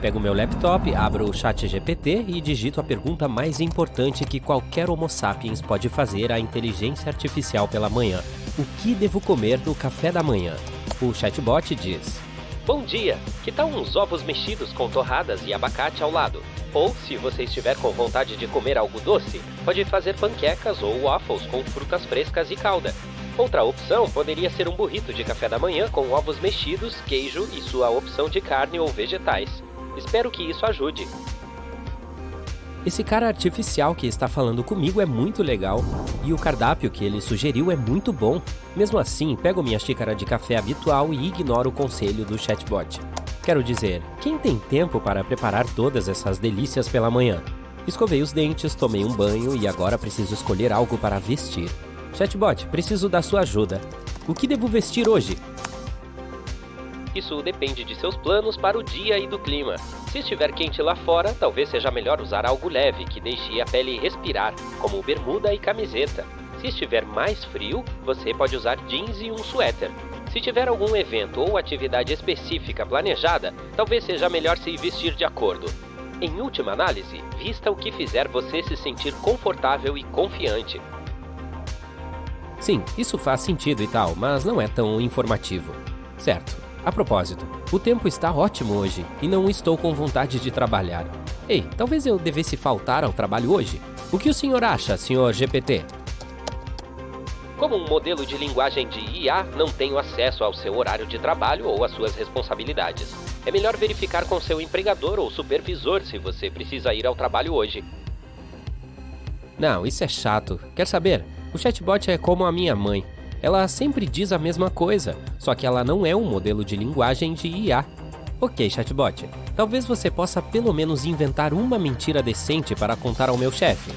S4: Pego meu laptop, abro o ChatGPT e digito a pergunta mais importante que qualquer Homo sapiens pode fazer à inteligência artificial pela manhã. O que devo comer no café da manhã? O chatbot diz: bom dia, que tal uns ovos mexidos com torradas e abacate ao lado? Ou, se você estiver com vontade de comer algo doce, pode fazer panquecas ou waffles com frutas frescas e calda. Outra opção poderia ser um burrito de café da manhã com ovos mexidos, queijo e sua opção de carne ou vegetais. Espero que isso ajude. Esse cara artificial que está falando comigo é muito legal, e o cardápio que ele sugeriu é muito bom. Mesmo assim, pego minha xícara de café habitual e ignoro o conselho do chatbot. Quero dizer, quem tem tempo para preparar todas essas delícias pela manhã? Escovei os dentes, tomei um banho e agora preciso escolher algo para vestir. Chatbot, preciso da sua ajuda. O que devo vestir hoje? Isso depende de seus planos para o dia e do clima. Se estiver quente lá fora, talvez seja melhor usar algo leve que deixe a pele respirar, como bermuda e camiseta. Se estiver mais frio, você pode usar jeans e um suéter. Se tiver algum evento ou atividade específica planejada, talvez seja melhor se vestir de acordo. Em última análise, vista o que fizer você se sentir confortável e confiante. Sim, isso faz sentido e tal, mas não é tão informativo. Certo. A propósito, o tempo está ótimo hoje e não estou com vontade de trabalhar. Ei, talvez eu devesse faltar ao trabalho hoje? O que o senhor acha, senhor GPT? Como um modelo de linguagem de IA, não tenho acesso ao seu horário de trabalho ou às suas responsabilidades. É melhor verificar com seu empregador ou supervisor se você precisa ir ao trabalho hoje. Não, isso é chato. Quer saber? O chatbot é como a minha mãe. Ela sempre diz a mesma coisa, só que ela não é um modelo de linguagem de IA. Ok, chatbot, talvez você possa pelo menos inventar uma mentira decente para contar ao meu chefe.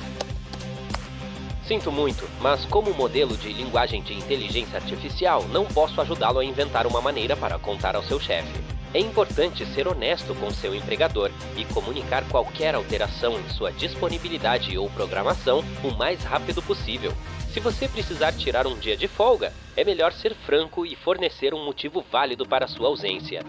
S4: Sinto muito, mas como modelo de linguagem de inteligência artificial, não posso ajudá-lo a inventar uma maneira para contar ao seu chefe. É importante ser honesto com seu empregador e comunicar qualquer alteração em sua disponibilidade ou programação o mais rápido possível. Se você precisar tirar um dia de folga, é melhor ser franco e fornecer um motivo válido para sua ausência.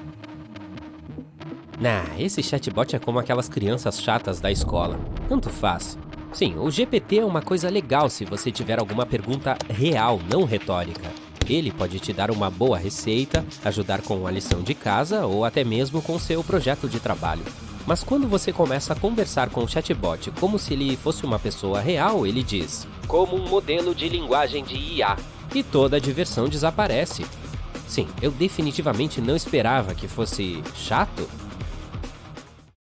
S4: Esse chatbot é como aquelas crianças chatas da escola. Tanto faz. Sim, o GPT é uma coisa legal se você tiver alguma pergunta real, não retórica. Ele pode te dar uma boa receita, ajudar com a lição de casa ou até mesmo com seu projeto de trabalho. Mas quando você começa a conversar com o chatbot como se ele fosse uma pessoa real, ele diz: como um modelo de linguagem de IA. E toda a diversão desaparece. Sim, eu definitivamente não esperava que fosse chato.